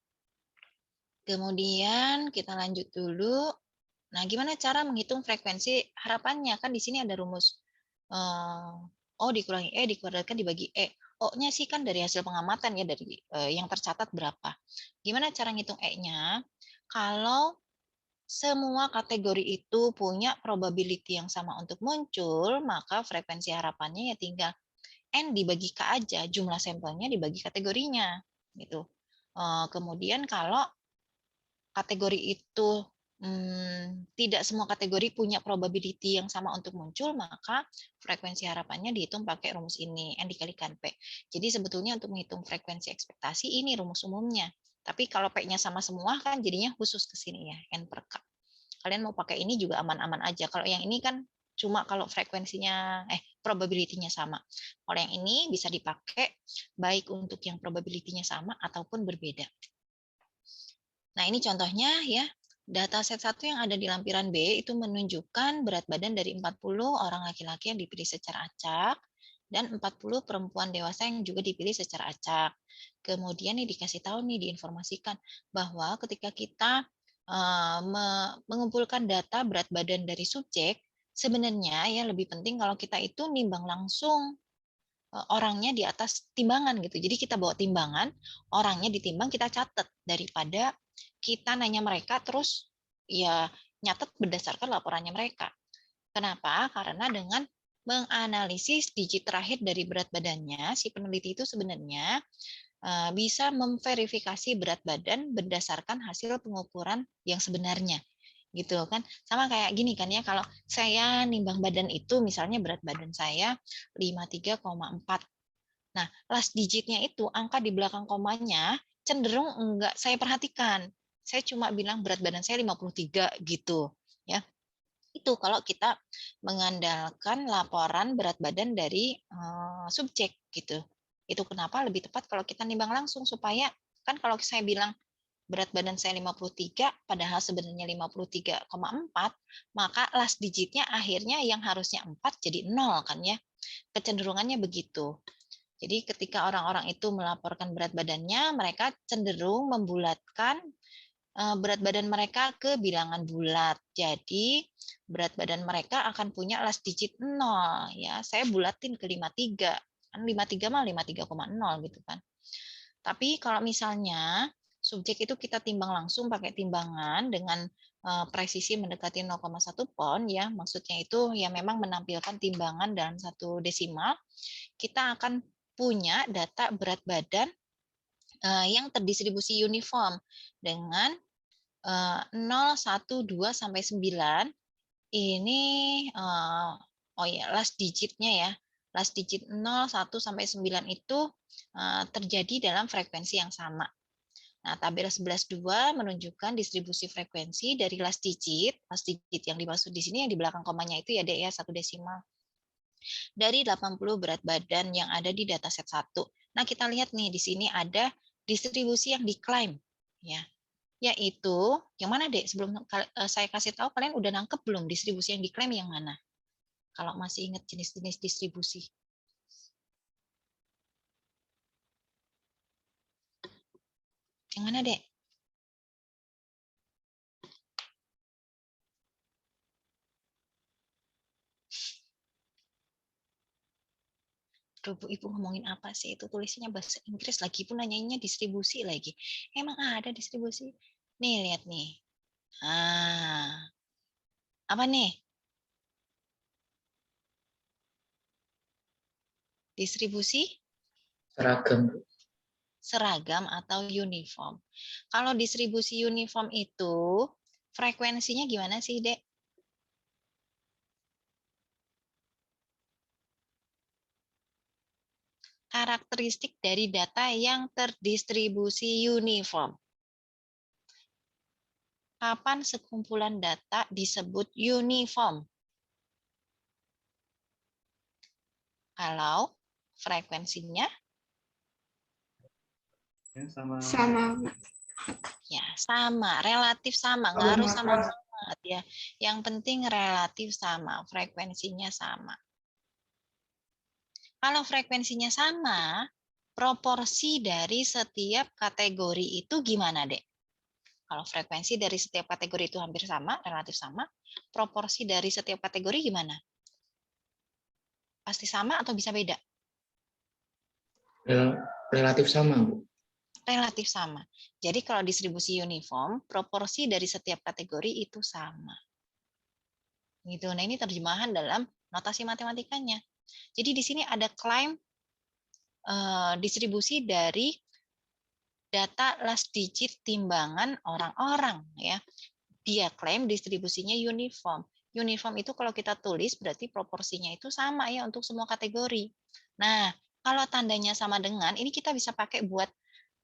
Kemudian kita lanjut dulu. Nah, gimana cara menghitung frekuensi harapannya? Kan di sini ada rumus O dikurangi E dikuadratkan dibagi E. O-nya sih kan dari hasil pengamatan ya, dari yang tercatat berapa. Gimana cara ngitung E-nya? Kalau semua kategori itu punya probability yang sama untuk muncul, maka frekuensi harapannya ya tinggal N dibagi K aja, jumlah sampelnya dibagi kategorinya. Gitu. Kemudian kalau kategori itu tidak semua kategori punya probability yang sama untuk muncul, maka frekuensi harapannya dihitung pakai rumus ini, N dikalikan P. Jadi sebetulnya untuk menghitung frekuensi ekspektasi ini rumus umumnya. Tapi kalau P-nya sama semua kan jadinya khusus ke sini ya, N per K. Kalian mau pakai ini juga aman-aman aja. Kalau yang ini kan cuma kalau frekuensinya, probability-nya sama. Kalau yang ini bisa dipakai baik untuk yang probability-nya sama ataupun berbeda. Nah, ini contohnya ya. Dataset 1 yang ada di lampiran B itu menunjukkan berat badan dari 40 orang laki-laki yang dipilih secara acak dan 40 perempuan dewasa yang juga dipilih secara acak. Kemudian nih dikasih tahu nih, diinformasikan bahwa ketika kita mengumpulkan data berat badan dari subjek, sebenarnya ya lebih penting kalau kita itu nimbang langsung orangnya di atas timbangan gitu. Jadi kita bawa timbangan, orangnya ditimbang, kita catat daripada kita nanya mereka terus ya nyatet berdasarkan laporannya mereka. Kenapa? Karena dengan menganalisis digit terakhir dari berat badannya, si peneliti itu sebenarnya bisa memverifikasi berat badan berdasarkan hasil pengukuran yang sebenarnya. Gitu kan. Sama kayak gini kan ya, kalau saya nimbang badan itu misalnya berat badan saya 53,4. Nah, last digitnya itu angka di belakang komanya cenderung enggak saya perhatikan. Saya cuma bilang berat badan saya 53 gitu, ya. Itu kalau kita mengandalkan laporan berat badan dari subjek gitu. Itu kenapa lebih tepat kalau kita nimbang langsung, supaya kan kalau saya bilang berat badan saya 53 padahal sebenarnya 53,4, maka last digitnya akhirnya yang harusnya 4 jadi 0 kan ya. Kecenderungannya begitu. Jadi ketika orang-orang itu melaporkan berat badannya, mereka cenderung membulatkan berat badan mereka ke bilangan bulat. Jadi berat badan mereka akan punya last digit 0 ya. Saya bulatin ke 53. Kan 53 mah 53,0 gitu kan. Tapi kalau misalnya subjek itu kita timbang langsung pakai timbangan dengan presisi mendekati 0,1 pon ya, maksudnya itu ya memang menampilkan timbangan dalam 1 desimal, kita akan punya data berat badan yang terdistribusi uniform dengan 0, 1, 2 sampai 9 ini last digitnya ya. Last digit 0, 1 sampai 9 itu terjadi dalam frekuensi yang sama. Nah, tabel 11.2 menunjukkan distribusi frekuensi dari last digit yang dimaksud di sini yang di belakang komanya itu ya Dek ya, 1 desimal. Dari 80 berat badan yang ada di dataset 1. Nah, kita lihat nih di sini ada distribusi yang diklaim ya. Yaitu yang mana Dek? Sebelum saya kasih tahu kalian udah nangkep belum distribusi yang diklaim yang mana? Kalau masih ingat jenis-jenis distribusi. Yang mana, Dek? Aduh, Bu, Ibu ngomongin apa sih? Itu tulisnya bahasa Inggris lagi, pun nanyainnya distribusi lagi. Emang ada distribusi? Nih, lihat nih. Apa nih? Distribusi? Seragam. Seragam atau uniform. Kalau distribusi uniform itu, frekuensinya gimana sih, Dek? Karakteristik dari data yang terdistribusi uniform. Kapan sekumpulan data disebut uniform? Kalau frekuensinya Sama. ya sama, relatif sama, nggak harus sama banget ya. Yang penting relatif sama, frekuensinya sama. Kalau frekuensinya sama, proporsi dari setiap kategori itu gimana, Dek? Kalau frekuensi dari setiap kategori itu hampir sama, relatif sama, proporsi dari setiap kategori gimana? Pasti sama atau bisa beda? Relatif sama, Bu. Relatif sama. Jadi kalau distribusi uniform, proporsi dari setiap kategori itu sama. Gitu. Nah, ini terjemahan dalam notasi matematikanya. Jadi di sini ada klaim distribusi dari data last digit timbangan orang-orang ya. Dia klaim distribusinya uniform. Uniform itu kalau kita tulis berarti proporsinya itu sama ya untuk semua kategori. Nah, kalau tandanya sama dengan, ini kita bisa pakai buat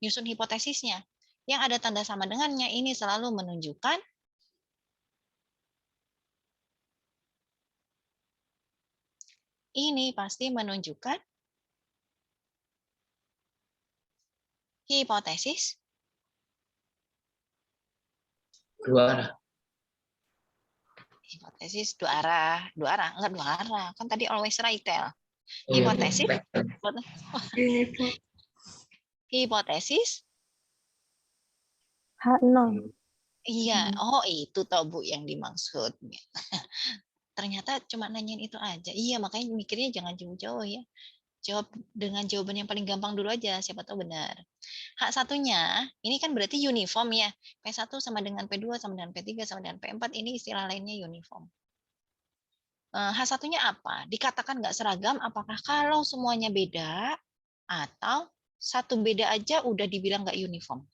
nyusun hipotesisnya. Yang ada tanda sama dengannya ini selalu menunjukkan ini pasti menunjukkan hipotesis Dua arah. Hipotesis dua arah, enggak dua arah. Kan tadi always right tell. Oh, iya. Hipotesis, Uniform. hipotesis, H0. iya. Oh itu toh Bu yang dimaksud. Ternyata cuma nanyain itu aja. Iya makanya mikirnya jangan jauh-jauh ya. Jawab dengan jawaban yang paling gampang dulu aja, siapa tahu benar. Hak satunya, ini kan berarti uniform ya. P1 sama dengan P2 sama dengan P3 sama dengan P4, ini istilah lainnya uniform. H1-nya apa? Dikatakan nggak seragam, apakah kalau semuanya beda, atau satu beda aja udah dibilang nggak uniform?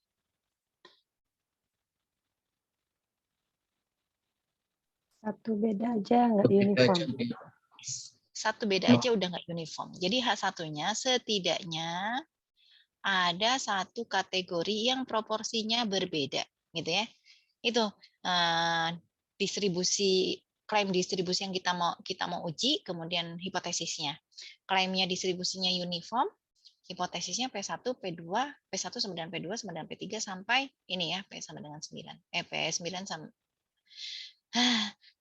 Satu beda aja nggak uniform. Satu beda aja udah nggak uniform. Jadi H1-nya setidaknya ada satu kategori yang proporsinya berbeda, gitu ya. Itu distribusi klaim distribusi yang kita mau uji, kemudian hipotesisnya. Klaimnya distribusinya uniform, hipotesisnya P1, P2, P1 sama dengan P2 sama dengan P3 sampai ini ya, P sama dengan 9. P9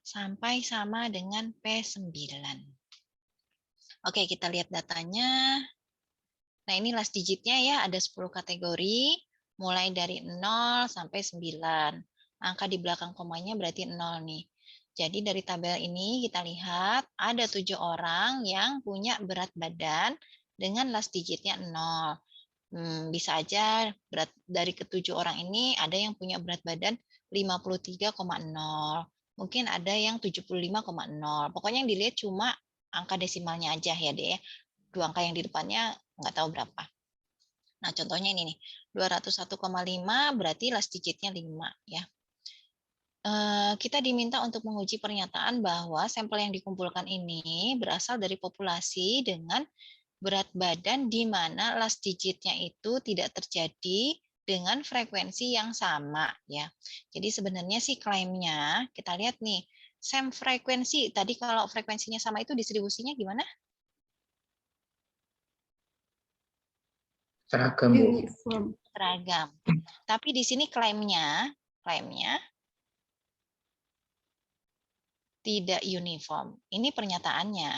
sampai sama dengan P9. Oke, kita lihat datanya. Nah, ini last digitnya ya, ada 10 kategori, mulai dari 0 sampai 9. Angka di belakang komanya berarti 0 nih. Jadi dari tabel ini kita lihat ada 7 orang yang punya berat badan dengan last digitnya 0. Bisa aja berat dari ke-7 orang ini ada yang punya berat badan 53,0. Mungkin ada yang 75,0. Pokoknya yang dilihat cuma angka desimalnya aja ya deh. Dua angka yang di depannya nggak tahu berapa. Nah, contohnya ini nih, 201,5 berarti last digitnya 5 ya. Kita diminta untuk menguji pernyataan bahwa sampel yang dikumpulkan ini berasal dari populasi dengan berat badan di mana last digitnya itu tidak terjadi dengan frekuensi yang sama ya. Jadi sebenarnya sih klaimnya kita lihat nih, same frekuensi. Tadi kalau frekuensinya sama itu distribusinya gimana? Seragam, Bu. Uniform. Seragam. Tapi di sini klaimnya tidak uniform. Ini pernyataannya.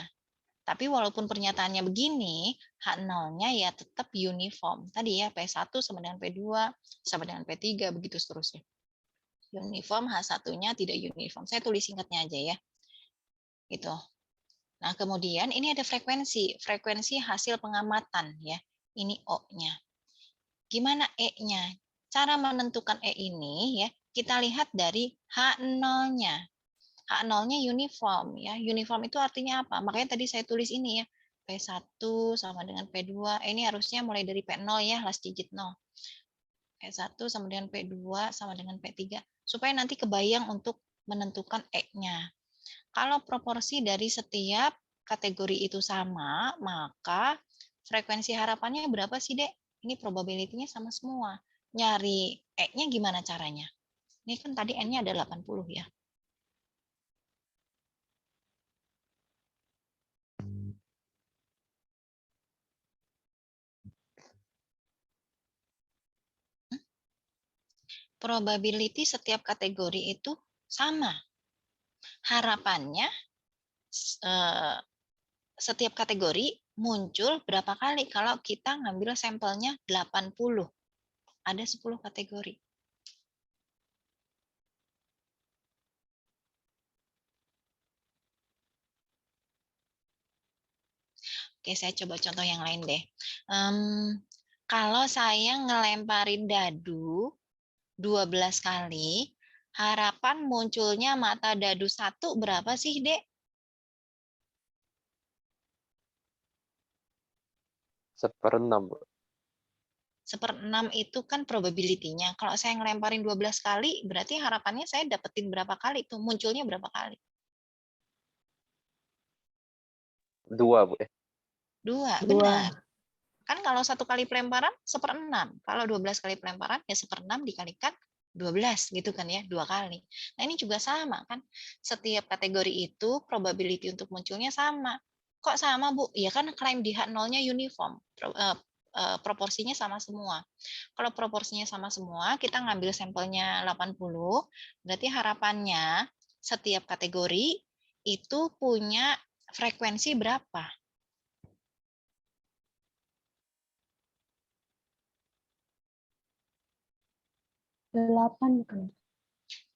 Tapi walaupun pernyataannya begini, H0-nya ya tetap uniform. Tadi ya P1 sama dengan P2 sama dengan P3 begitu seterusnya. Uniform, H1-nya tidak uniform. Saya tulis singkatnya aja ya. Gitu. Nah, kemudian ini ada frekuensi hasil pengamatan ya. Ini O-nya. Gimana E-nya? Cara menentukan E ini ya, kita lihat dari H0-nya. H0-nya uniform ya. Uniform itu artinya apa? Makanya tadi saya tulis ini ya. P1 sama dengan P2. Ini harusnya mulai dari P0 ya, last digit 0. P1 sama dengan P2 sama dengan P3. Supaya nanti kebayang untuk menentukan E-nya. Kalau proporsi dari setiap kategori itu sama, maka frekuensi harapannya berapa sih, Dek? Ini probability-nya sama semua. Nyari E-nya gimana caranya? Ini kan tadi N-nya ada 80 ya. Probability setiap kategori itu sama. Harapannya setiap kategori muncul berapa kali kalau kita ngambil sampelnya 80. Ada 10 kategori. Oke, saya coba contoh yang lain deh. Kalau saya ngelemparin dadu 12 kali, harapan munculnya mata dadu 1 berapa sih, Dek? 1/6, Bu. 1/6 itu kan probability-nya. Kalau saya ngelemparin 12 kali, berarti harapannya saya dapetin berapa kali tuh? Munculnya berapa kali? 2, Bu. 2, benar. Kan kalau 1 kali pelemparan 1/6. Kalau 12 kali pelemparan ya 1/6 dikalikan 12 gitu kan ya, 2 kali. Nah, ini juga sama kan. Setiap kategori itu probability untuk munculnya sama. Kok sama, Bu? Ya kan klaim di H0-nya uniform. Proporsinya sama semua. Kalau proporsinya sama semua, kita ngambil sampelnya 80, berarti harapannya setiap kategori itu punya frekuensi berapa? 8 kan?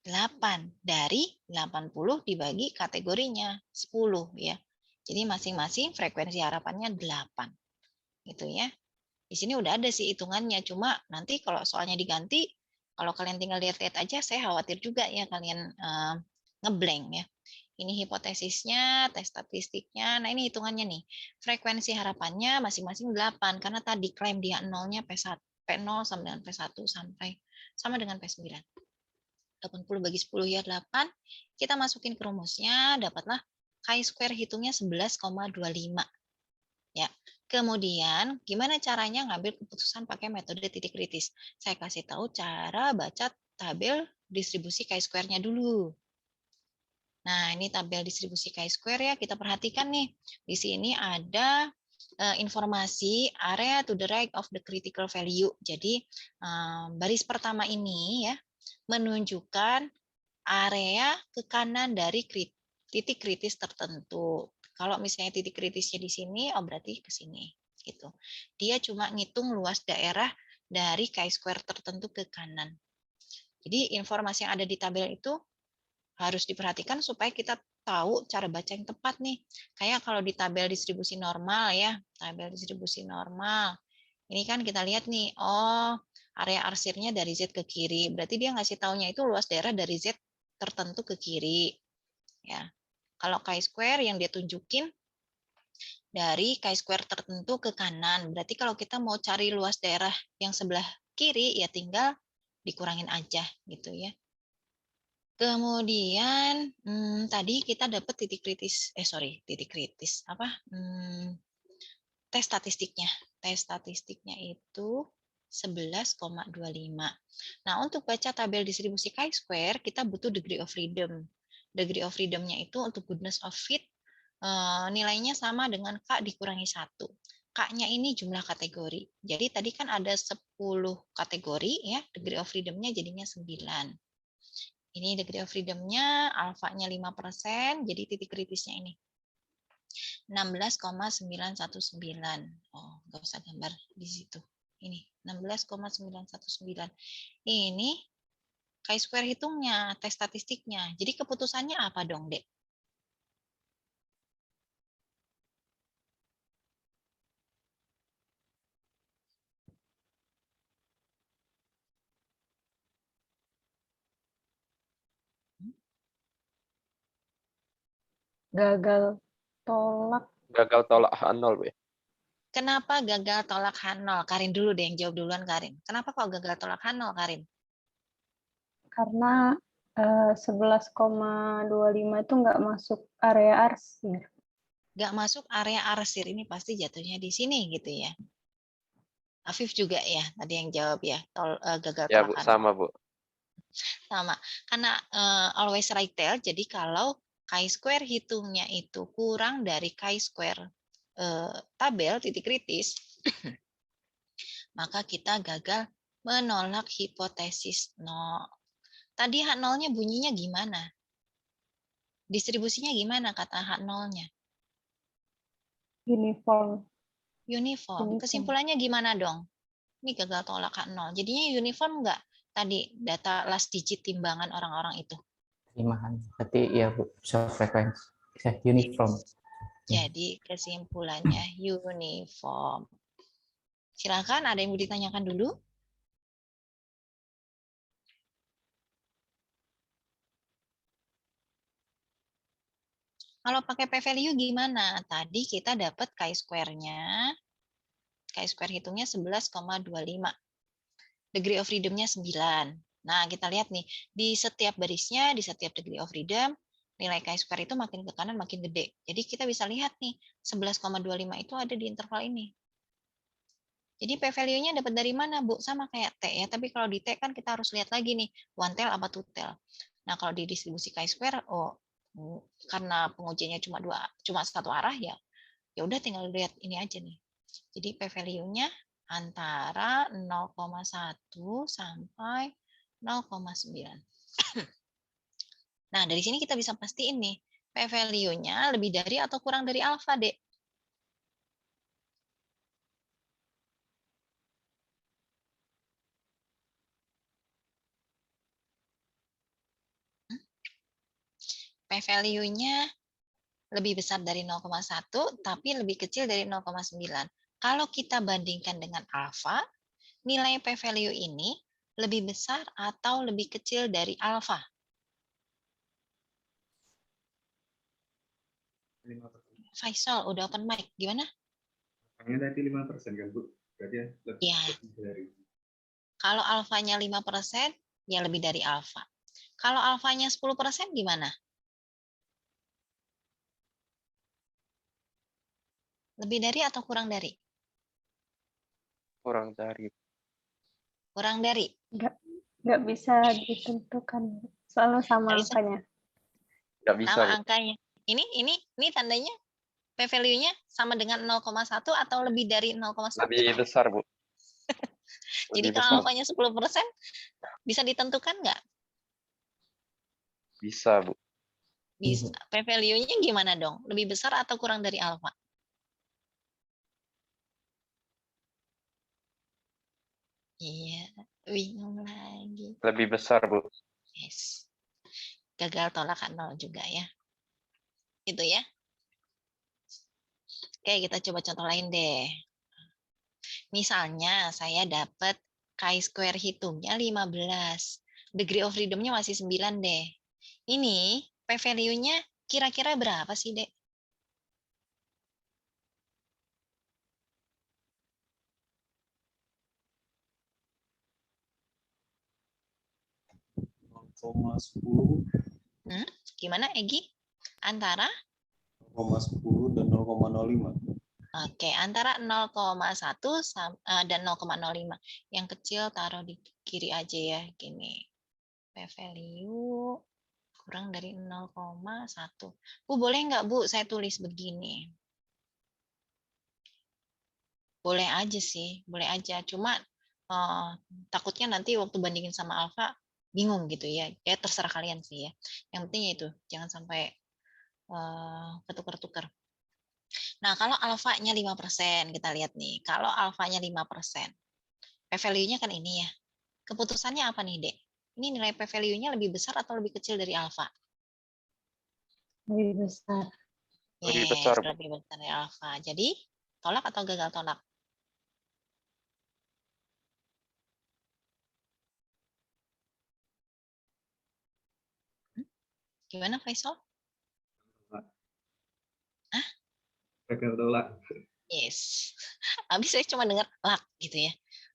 8 dari 80 dibagi kategorinya 10 ya. Jadi masing-masing frekuensi harapannya 8. Gitu ya. Di sini udah ada sih hitungannya, cuma nanti kalau soalnya diganti, kalau kalian tinggal lihat-lihat aja, saya khawatir juga ya kalian ngeblank ya. Ini hipotesisnya, tes statistiknya. Nah, ini hitungannya nih. Frekuensi harapannya masing-masing 8 karena tadi klaim dia 0-nya P1, P0 sama dengan P1 sampai sama dengan P9. 80 bagi 10 ya 8. Kita masukin ke rumusnya, dapatlah chi-square hitungnya 11,25. Ya. Kemudian, gimana caranya ngambil keputusan pakai metode titik kritis? Saya kasih tahu cara baca tabel distribusi chi-square-nya dulu. Nah, ini tabel distribusi chi-square ya, kita perhatikan nih. Di sini ada informasi area to the right of the critical value. Jadi, baris pertama ini ya, menunjukkan area ke kanan dari titik kritis tertentu. Kalau misalnya titik kritisnya di sini, oh berarti ke sini. Gitu. Dia cuma ngitung luas daerah dari chi-square tertentu ke kanan. Jadi informasi yang ada di tabel itu harus diperhatikan supaya kita tahu cara baca yang tepat nih. Kayak kalau di tabel distribusi normal ya, tabel distribusi normal. Ini kan kita lihat nih, oh area arsirnya dari Z ke kiri. Berarti dia ngasih taunya itu luas daerah dari Z tertentu ke kiri. Ya. Kalau chi-square yang dia tunjukin dari chi-square tertentu ke kanan. Berarti kalau kita mau cari luas daerah yang sebelah kiri, ya tinggal dikurangin aja gitu ya. Kemudian tadi kita dapat titik kritis, tes statistiknya. Tes statistiknya itu 11,25. Nah, untuk baca tabel distribusi chi-square, kita butuh degree of freedom. Degree of freedom-nya itu untuk goodness of fit, nilainya sama dengan K dikurangi 1. K-nya ini jumlah kategori. Jadi tadi kan ada 10 kategori, ya, degree of freedom-nya jadinya 9. Ini degree of freedom-nya, alfanya 5%, jadi titik kritisnya ini. 16,919. Oh, nggak usah gambar di situ. Ini 16,919. Ini chi-square hitungnya, tes statistiknya. Jadi keputusannya apa dong, Dek? Gagal tolak. Gagal tolak H0, Bu. Kenapa gagal tolak H0? Karin dulu deh yang jawab duluan, Karin. Kenapa kok gagal tolak H0, Karin? Karena 11,25 itu nggak masuk area arsir. Nggak masuk area arsir, ini pasti jatuhnya di sini gitu ya. Afif juga ya, tadi yang jawab ya, gagal Ya, tolak Bu, H0. sama, Bu. Sama, karena always right tail, jadi kalau chi-square hitungnya itu kurang dari chi-square tabel titik kritis, maka kita gagal menolak hipotesis 0. Tadi H0-nya bunyinya gimana? Distribusinya gimana kata H0-nya? Uniform. Uniform. Kesimpulannya gimana dong? Ini gagal tolak H0. Jadinya uniform nggak? Tadi data last digit timbangan orang-orang itu. Terimahan. Berarti ya Bu, sefrekuensi. Bisa uniform. Jadi kesimpulannya uniform. Silakan, ada yang mau ditanyakan dulu? Kalau pakai p-value gimana? Tadi kita dapat chi-square-nya. Chi-square hitungnya 11,25. Degree of freedom-nya 9. Nah, kita lihat nih, di setiap barisnya, di setiap degree of freedom, nilai chi-square itu makin ke kanan makin gede. Jadi kita bisa lihat nih, 11,25 itu ada di interval ini. Jadi p-value-nya dapat dari mana, Bu? Sama kayak T ya, tapi kalau di T kan kita harus lihat lagi nih, one tail apa two tail. Nah, kalau di distribusi chi-square, karena pengujiannya cuma satu arah ya, ya udah tinggal lihat ini aja nih. Jadi p-value-nya antara 0,1 sampai 0,9. Nah, dari sini kita bisa pastiin nih, p-value-nya lebih dari atau kurang dari alfa, Dek. P-value-nya lebih besar dari 0,1, tapi lebih kecil dari 0,9. Kalau kita bandingkan dengan alfa, nilai p-value ini lebih besar atau lebih kecil dari alfa? 5%. Faisal, udah open mic. Gimana? Hanya tadi 5% kan, Bu? Berarti ya lebih Ya. dari. Kalau alfanya 5%, ya lebih dari alfa. Kalau alfanya 10% gimana? Lebih dari atau kurang dari? Kurang dari. Kurang dari. Nggak bisa ditentukan. Selalu sama Nggak bisa. angkanya. Nggak bisa, Sama Bu. angkanya. Ini tandanya p-value-nya sama dengan 0,1 atau lebih dari 0,1. Lebih besar, Bu. Jadi Lebih kalau besar. alfanya 10%, bisa ditentukan nggak? Bisa, Bu. Bisa. P-value-nya gimana dong? Lebih besar atau kurang dari alfa? Iya, bingung lagi. Lebih besar, Bu. Yes. Gagal tolak 0 juga ya. Itu ya. Oke, kita coba contoh lain deh. Misalnya saya dapat chi-square hitungnya 15. Degree of freedom-nya masih 9 deh. Ini p-value-nya kira-kira berapa sih, Dek? 0,10, Gimana Egi? Antara? 0,10 dan 0,05. Oke, antara 0,1 dan 0,05. Yang kecil taruh di kiri aja ya, gini. P-value kurang dari 0,1. Bu, boleh nggak Bu saya tulis begini? Boleh aja sih, boleh aja. Cuma takutnya nanti waktu bandingin sama alfa bingung gitu ya. Ya terserah kalian sih ya. Yang penting itu jangan sampai ketukar-tukar. Nah, kalau alfanya 5%, kita lihat nih. Kalau alfanya 5%, p-value-nya kan ini ya. Keputusannya apa nih, Dek? Ini nilai p-value-nya lebih besar atau lebih kecil dari alfa? Lebih besar. Lebih Yes, besar, Bu. lebih besar dari alfa. Jadi, tolak atau gagal tolak? Gimana, Faisal? Hah? Gagal tolak. Yes. Habis saya cuma dengar lak gitu ya.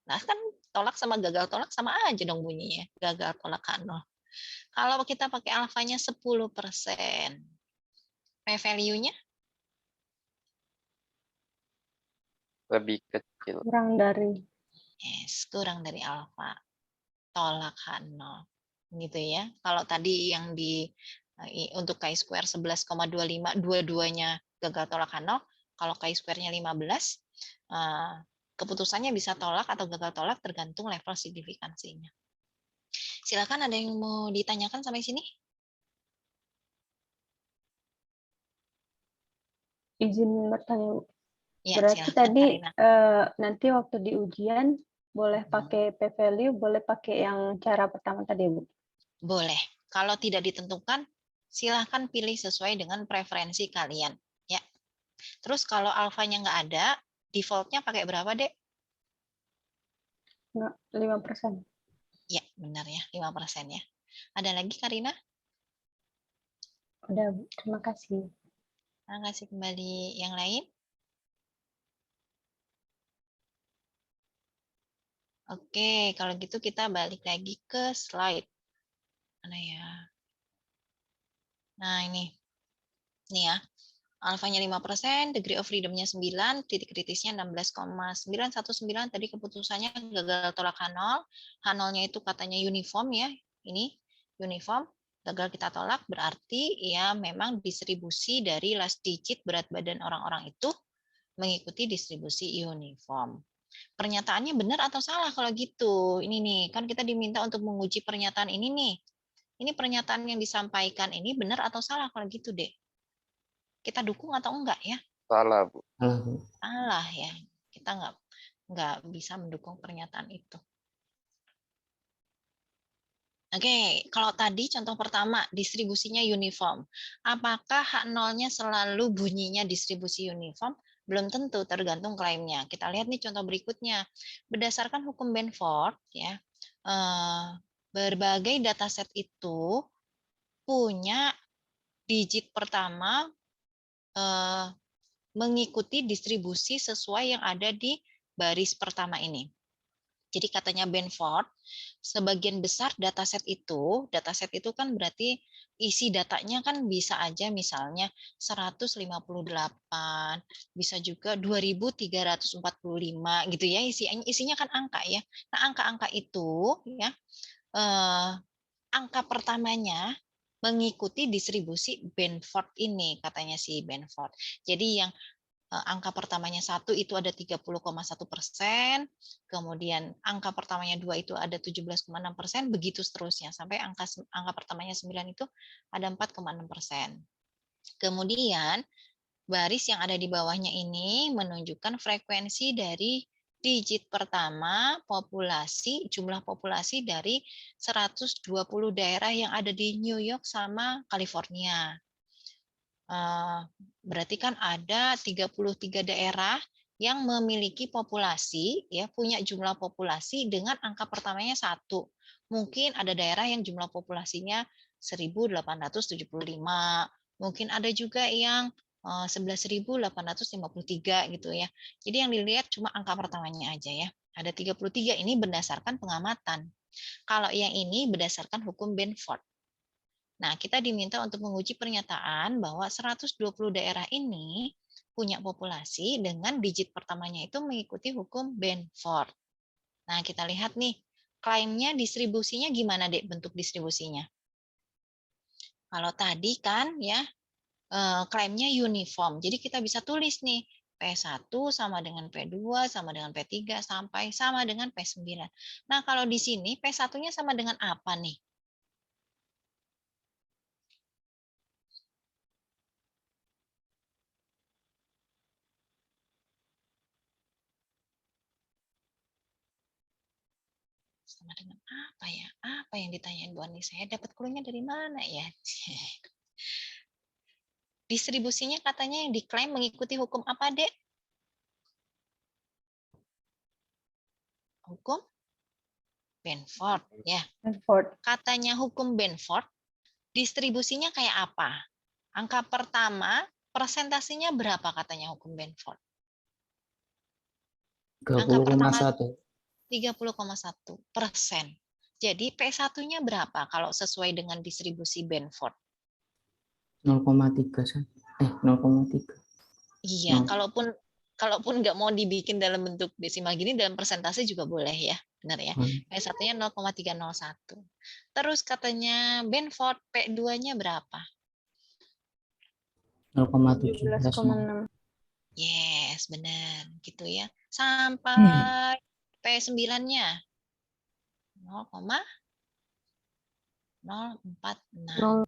Nah, kan tolak sama gagal tolak sama aja dong bunyinya. Gagal tolak kan nol. Kalau kita pakai alfanya 10%, p-value-nya Lebih kecil. Kurang dari. yes, kurang dari alfa. Tolak H0. Gitu ya. Kalau tadi yang untuk chi-square 11,25, dua-duanya gagal tolak H0, kalau chi-square-nya 15, keputusannya bisa tolak atau gagal tolak tergantung level signifikansinya. Silakan, ada yang mau ditanyakan sampai sini? Izin bertanya, Bu. Ya, Berarti silakan, tadi Karina. nanti waktu di ujian boleh pakai p-value, boleh pakai yang cara pertama tadi, Bu. Boleh. Kalau tidak ditentukan, silahkan pilih sesuai dengan preferensi kalian. Ya. Terus kalau alfanya nggak ada, defaultnya pakai berapa, Dek? 5%. Ya, benar ya, 5% ya. Ada lagi, Karina? Udah, Bu. Terima kasih. Terima kasih kembali. Yang lain? Oke, kalau gitu kita balik lagi ke slide. Mana ya? Nah, ini. Ini ya. Alfanya 5%, degree of freedom-nya 9, titik kritisnya 16,919, tadi keputusannya gagal tolak H0. H0-nya itu katanya uniform ya. Ini uniform, gagal kita tolak berarti ya memang distribusi dari last digit berat badan orang-orang itu mengikuti distribusi uniform. Pernyataannya benar atau salah kalau gitu? Ini nih, kan kita diminta untuk menguji pernyataan ini nih. Ini pernyataan yang disampaikan ini benar atau salah kalau gitu, Dek? Kita dukung atau enggak ya? Salah, Bu. Salah, Bu. Salah ya. Kita enggak bisa mendukung pernyataan itu. Oke, kalau tadi contoh pertama distribusinya uniform. Apakah H0-nya selalu bunyinya distribusi uniform? Belum tentu, tergantung klaimnya. Kita lihat nih contoh berikutnya. Berdasarkan hukum Benford, ya, berbagai dataset itu punya digit pertama mengikuti distribusi sesuai yang ada di baris pertama ini. Jadi katanya Benford, sebagian besar dataset itu kan berarti isi datanya kan bisa aja misalnya 158, bisa juga 2345 gitu ya, isinya kan angka ya. Nah, angka-angka itu ya angka pertamanya mengikuti distribusi Benford ini katanya si Benford. Jadi yang angka pertamanya 1 itu ada 30,1%, kemudian angka pertamanya 2 itu ada 17,6%, begitu seterusnya sampai angka pertamanya 9 itu ada 4,6%. Kemudian baris yang ada di bawahnya ini menunjukkan frekuensi dari digit pertama jumlah populasi dari 120 daerah yang ada di New York sama California. Berarti kan ada 33 daerah yang memiliki populasi, ya punya jumlah populasi dengan angka pertamanya 1. Mungkin ada daerah yang jumlah populasinya 1.875, mungkin ada juga yang 11.853 gitu ya. Jadi yang dilihat cuma angka pertamanya aja ya. Ada 33, ini berdasarkan pengamatan. Kalau yang ini berdasarkan hukum Benford. Nah, kita diminta untuk menguji pernyataan bahwa 120 daerah ini punya populasi dengan digit pertamanya itu mengikuti hukum Benford. Nah, kita lihat nih, klaimnya distribusinya gimana, Dek, bentuk distribusinya? Kalau tadi kan ya, klaimnya uniform. Jadi kita bisa tulis nih, P1 sama dengan P2 sama dengan P3 sampai sama dengan P9. Nah, kalau di sini P1-nya sama dengan apa nih? Sama dengan apa ya? Apa yang ditanyain Bu Ani? Saya dapat clue-nya dari mana ya? Distribusinya katanya yang diklaim mengikuti hukum apa, Dek? Hukum Benford, ya. Benford. Katanya hukum Benford, distribusinya kayak apa? Angka pertama, persentasinya berapa katanya hukum Benford? Angka pertama 30,1%. Jadi P1-nya berapa kalau sesuai dengan distribusi Benford? 0,3. 0,3. Iya, kalaupun nggak mau dibikin dalam bentuk desimal gini, dalam persentase juga boleh ya, benar ya. P1-nya 0,301. Terus katanya Benford P2-nya berapa? 17,6. Yes, benar, gitu ya. Sampai P9-nya 0,046.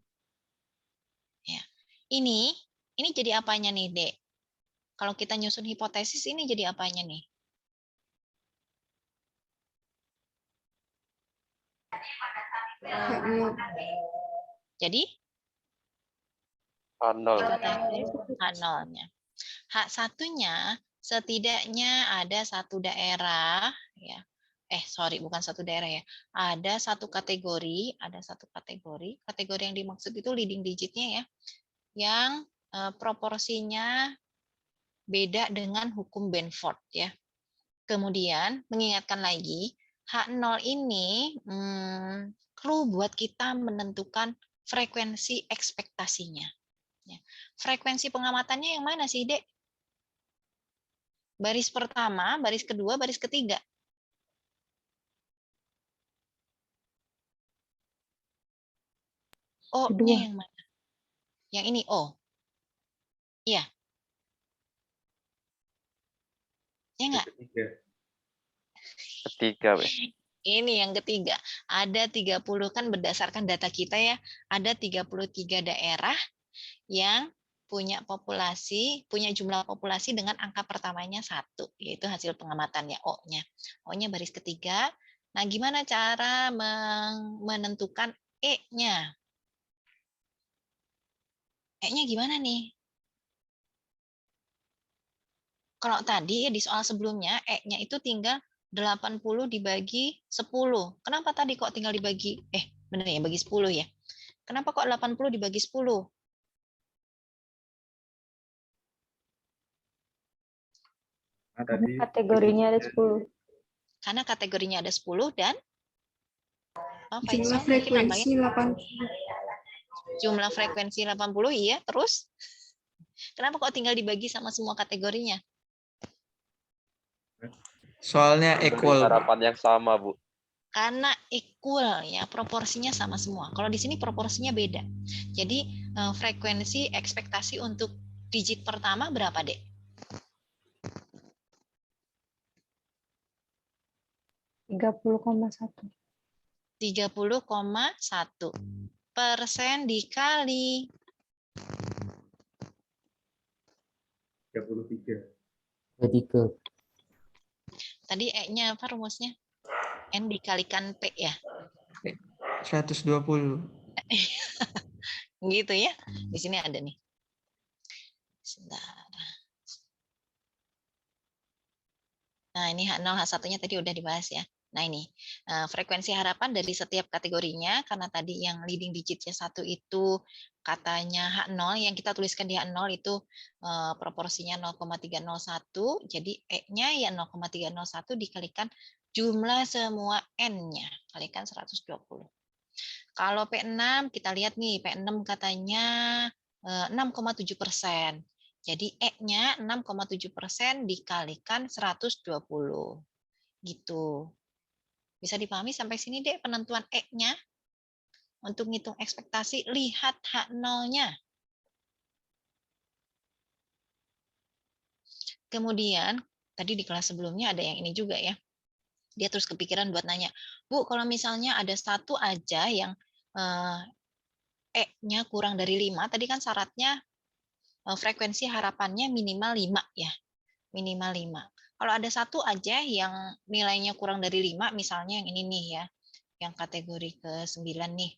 Ya. Ini jadi apanya nih, Dek? Kalau kita nyusun hipotesis ini jadi apanya nih? Jadi H0-nya. H1-nya setidaknya ada satu daerah ya. Bukan satu daerah ya. Ada satu kategori, Kategori yang dimaksud itu leading digitnya ya. Yang proporsinya beda dengan hukum Benford ya. Kemudian mengingatkan lagi, H0 ini clue buat kita menentukan frekuensi ekspektasinya. Frekuensi pengamatannya yang mana sih, Dek? Baris pertama, baris kedua, baris ketiga? O-nya yang mana? Yang ini O. Iya. Ya enggak? Ketiga, Be. Ini yang ketiga. Ada 30 kan berdasarkan data kita ya. Ada 33 daerah yang punya jumlah populasi dengan angka pertamanya 1, yaitu hasil pengamatannya O-nya. O-nya baris ketiga. Nah, gimana cara menentukan E-nya? E-nya gimana nih? Kalau tadi ya di soal sebelumnya, E-nya itu tinggal 80 dibagi 10. Kenapa tadi kok tinggal dibagi, bener ya, bagi 10 ya? Kenapa kok 80 dibagi 10? Karena kategorinya ada 10. Karena kategorinya ada 10 dan jumlah frekuensi 80. Jumlah frekuensi 80, iya. Terus? Kenapa kok tinggal dibagi sama semua kategorinya? Soalnya equal. Harapan yang sama, Bu. Karena equal ya, proporsinya sama semua. Kalau di sini proporsinya beda. Jadi frekuensi ekspektasi untuk digit pertama berapa, Dek? 30,1. 30,1 persen dikali 33. tadi E-nya apa rumusnya? N dikalikan P ya? 120. Gitu ya. Di sini ada nih. Sebentar. Nah, ini H0, H1-nya tadi udah dibahas ya. Nah, ini frekuensi harapan dari setiap kategorinya, karena tadi yang leading digitnya 1 itu katanya H0, yang kita tuliskan di H0 itu proporsinya 0,301, jadi E-nya ya 0,301 dikalikan Jumlah semua N-nya kalikan 120. Kalau P6 kita lihat nih, P6 katanya 6,7%. Jadi E-nya 6,7% dikalikan 120. Gitu. Bisa dipahami sampai sini, Dek, penentuan E-nya? Untuk ngitung ekspektasi, lihat H0-nya. Kemudian, tadi di kelas sebelumnya ada yang ini juga ya. Dia terus kepikiran buat nanya, Bu, kalau misalnya ada satu aja yang E-nya kurang dari 5, tadi kan syaratnya frekuensi harapannya minimal 5 ya. Minimal 5. Kalau ada satu aja yang nilainya kurang dari 5, misalnya yang ini nih ya, yang kategori ke-9 nih.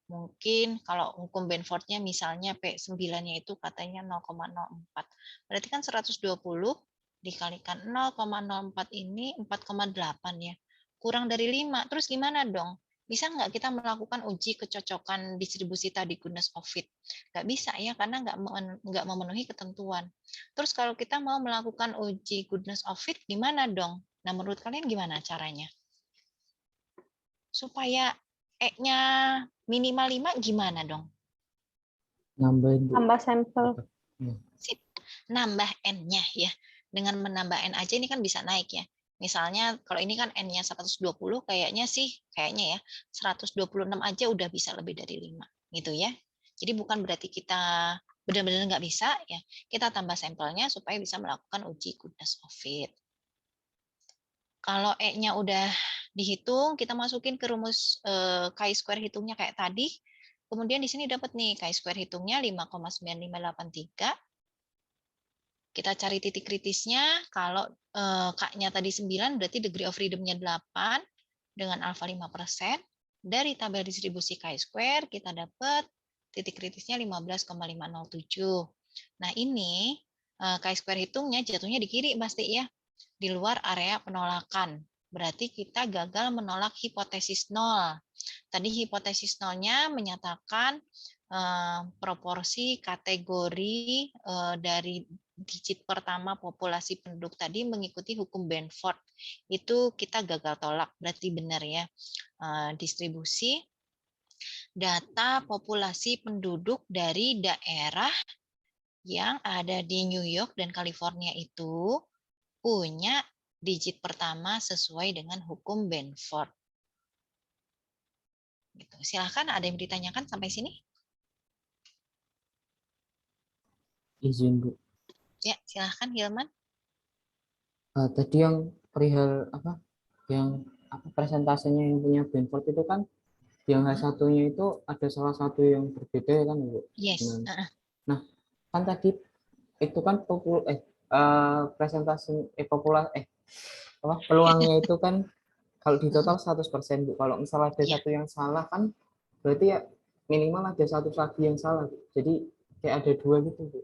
Mungkin kalau hukum Benford-nya misalnya P9-nya itu katanya 0,04. Berarti kan 120 dikalikan 0,04 ini 4,8 ya. Kurang dari 5. Terus gimana dong? Bisa nggak kita melakukan uji kecocokan distribusi tadi goodness of fit? Nggak bisa ya, karena nggak memenuhi ketentuan. Terus kalau kita mau melakukan uji goodness of fit, gimana dong? Nah, menurut kalian gimana caranya? Supaya E-nya minimal 5 gimana dong? Nambahin, Bu. Tambah sampel. Sip. Nambah N-nya ya. Dengan menambah N aja ini kan bisa naik ya. Misalnya kalau ini kan N-nya 120, kayaknya ya 126 aja udah bisa lebih dari 5 gitu ya. Jadi bukan berarti kita benar-benar nggak bisa ya. Kita tambah sampelnya supaya bisa melakukan uji goodness of fit. Kalau E-nya udah dihitung, kita masukin ke rumus chi-square hitungnya kayak tadi. Kemudian di sini dapat nih chi-square hitungnya 5,9583. Kita cari titik kritisnya. Kalau K-nya tadi 9, berarti degree of freedom-nya 8 dengan alfa 5%. Dari tabel distribusi chi-square, kita dapat titik kritisnya 15,507. Nah, ini chi-square hitungnya jatuhnya di kiri pasti ya. Di luar area penolakan. Berarti kita gagal menolak hipotesis 0. Tadi hipotesis 0-nya menyatakan proporsi kategori dari digit pertama populasi penduduk tadi mengikuti hukum Benford. Itu kita gagal tolak, berarti benar ya. Distribusi data populasi penduduk dari daerah yang ada di New York dan California itu punya digit pertama sesuai dengan hukum Benford. Gitu. Silahkan, ada yang ditanyakan sampai sini? Izin, Bu. Ya, silahkan Hilman. Tadi yang perihal yang presentasenya yang punya Benford itu kan yang H1-nya itu ada salah satu yang berbeda ya kan, Bu? Yes. Nah, kan tadi itu kan presentasi peluangnya itu kan kalau di total 100%, Bu. Kalau misalnya ada satu yang salah kan berarti ya minimal ada satu lagi yang salah, Bu. Jadi kayak ada dua gitu, Bu.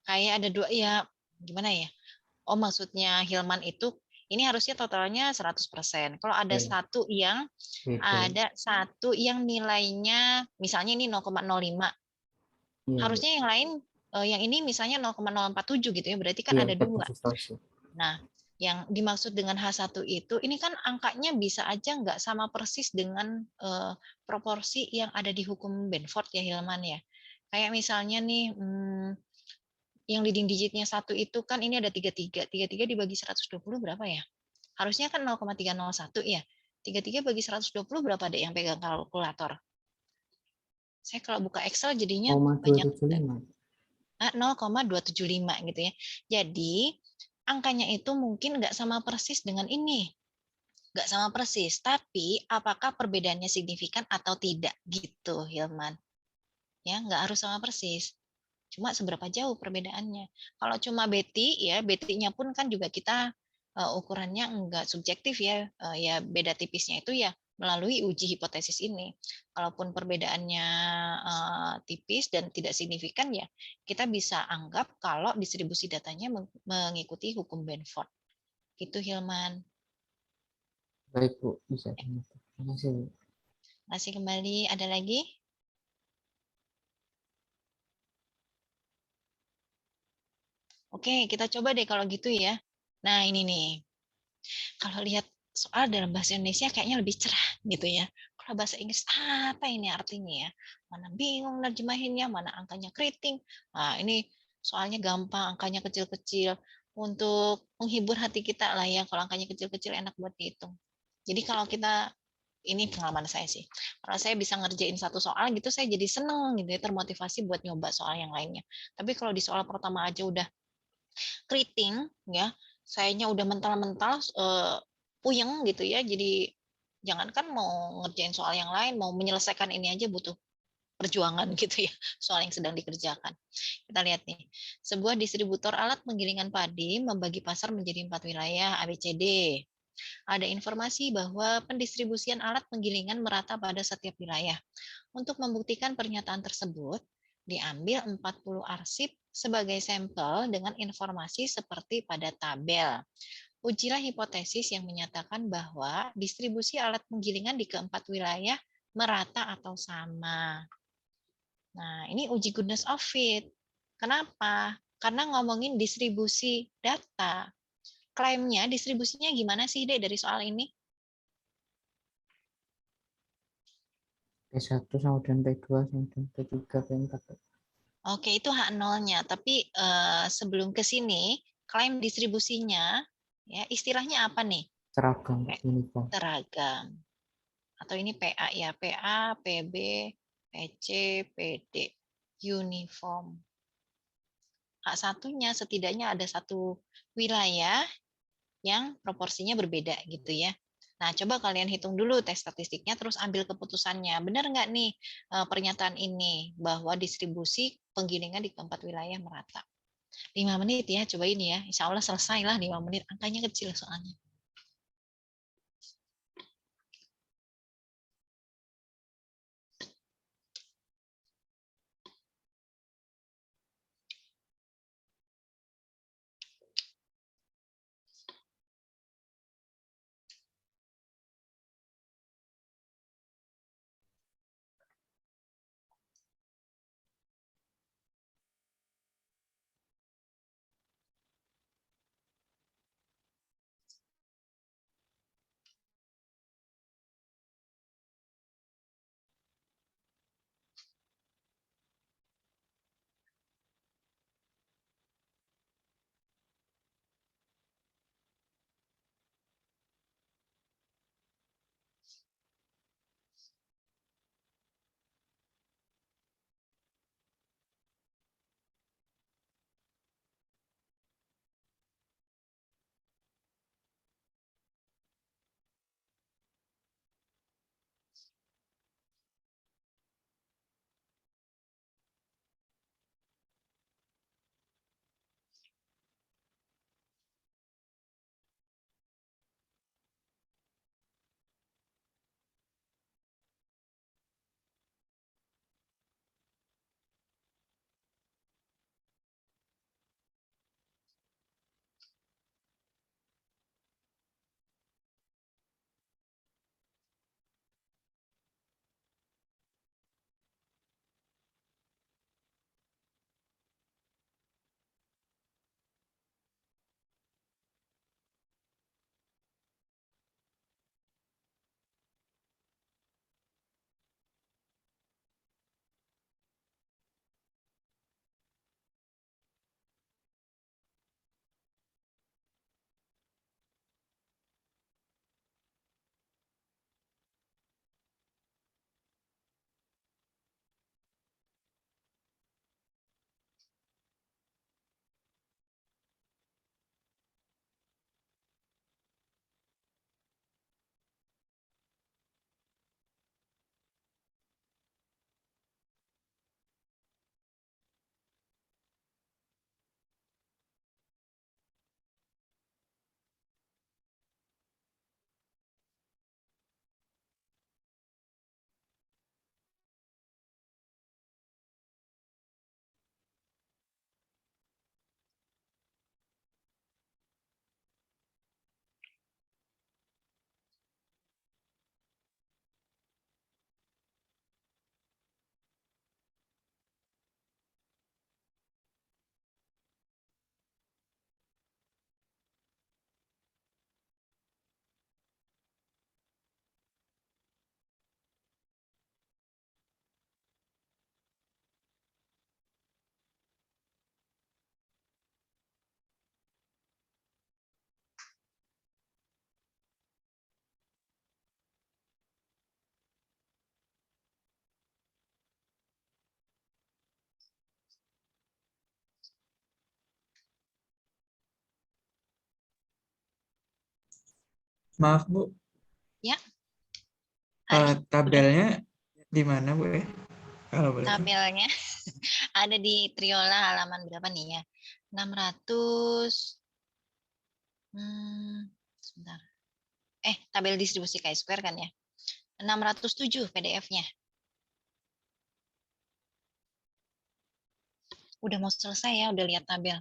Kayak ada dua ya, gimana ya? Oh, maksudnya Hilman itu ini harusnya totalnya 100%. Kalau ada satu yang nilainya misalnya ini 0,05. Harusnya yang lain yang ini misalnya 0,047 gitu ya, berarti kan ada dua. Nah, yang dimaksud dengan H1 itu, ini kan angkanya bisa aja nggak sama persis dengan proporsi yang ada di hukum Benford ya, Hilman ya. Kayak misalnya nih, yang leading digitnya 1 itu kan ini ada 33. 33 dibagi 120 berapa ya? Harusnya kan 0,301 ya. 33 bagi 120 berapa deh yang pegang kalkulator? Saya kalau buka Excel jadinya banyak. 0,275 gitu ya. Jadi angkanya itu mungkin nggak sama persis dengan ini. Nggak sama persis, tapi apakah perbedaannya signifikan atau tidak gitu, Hilman. Ya, nggak harus sama persis. Cuma seberapa jauh perbedaannya. Kalau cuma BT, ya BT-nya pun kan juga kita ukurannya nggak subjektif ya. Ya beda tipisnya itu ya melalui uji hipotesis ini. Kalaupun perbedaannya tipis dan tidak signifikan ya kita bisa anggap kalau distribusi datanya mengikuti hukum Benford. Gitu Hilman. Baik, Bu, bisa. Terima kasih, Bu. Masih kembali, ada lagi? Oke, kita coba deh kalau gitu ya. Nah, ini nih. Kalau lihat soal dalam bahasa Indonesia kayaknya lebih cerah gitu ya. Kalau bahasa Inggris apa ini artinya ya? Mana bingung nerjemahinnya, mana angkanya keriting. Nah, ini soalnya gampang, angkanya kecil-kecil. Untuk menghibur hati kita lah ya, kalau angkanya kecil-kecil enak buat dihitung. Jadi kalau kita, ini pengalaman saya sih, kalau saya bisa ngerjain satu soal gitu, saya jadi seneng gitu ya, termotivasi buat nyoba soal yang lainnya. Tapi kalau di soal pertama aja udah keriting ya, sayanya udah mental-mental puyeng gitu ya. Jadi jangankan mau ngerjain soal yang lain, mau menyelesaikan ini aja butuh perjuangan gitu ya, soal yang sedang dikerjakan. Kita lihat nih, sebuah distributor alat penggilingan padi membagi pasar menjadi 4 wilayah ABCD. Ada informasi bahwa pendistribusian alat penggilingan merata pada setiap wilayah. Untuk membuktikan pernyataan tersebut, diambil 40 arsip sebagai sampel dengan informasi seperti pada tabel. Ujilah hipotesis yang menyatakan bahwa distribusi alat penggilingan di keempat wilayah merata atau sama. Nah, ini uji goodness of fit. Kenapa? Karena ngomongin distribusi data. Klaimnya distribusinya gimana sih, Dek, dari soal ini? P1 sama dengan P2 sama dengan P3, P4. Oke, itu H0-nya. Tapi sebelum ke sini, klaim distribusinya, ya istilahnya apa nih? Seragam, uniform. Seragam. Atau ini PA ya, PA, PB, PC, PD, uniform. H1-nya setidaknya ada satu wilayah yang proporsinya berbeda gitu ya. Nah, coba kalian hitung dulu tes statistiknya, terus ambil keputusannya. Benar nggak nih pernyataan ini bahwa distribusi penggilingan di keempat wilayah merata? 5 menit ya, coba ini ya. Insya Allah selesai lah 5 menit. Angkanya kecil soalnya. Maaf Bu, Ya, Ari, tabelnya di mana Bu ya? Kalau boleh tahu. tabelnya ada di Triola halaman berapa nih ya? 600. Sebentar. Tabel distribusi chi-square kan ya? 607 PDF-nya. Udah mau selesai ya, udah lihat tabel.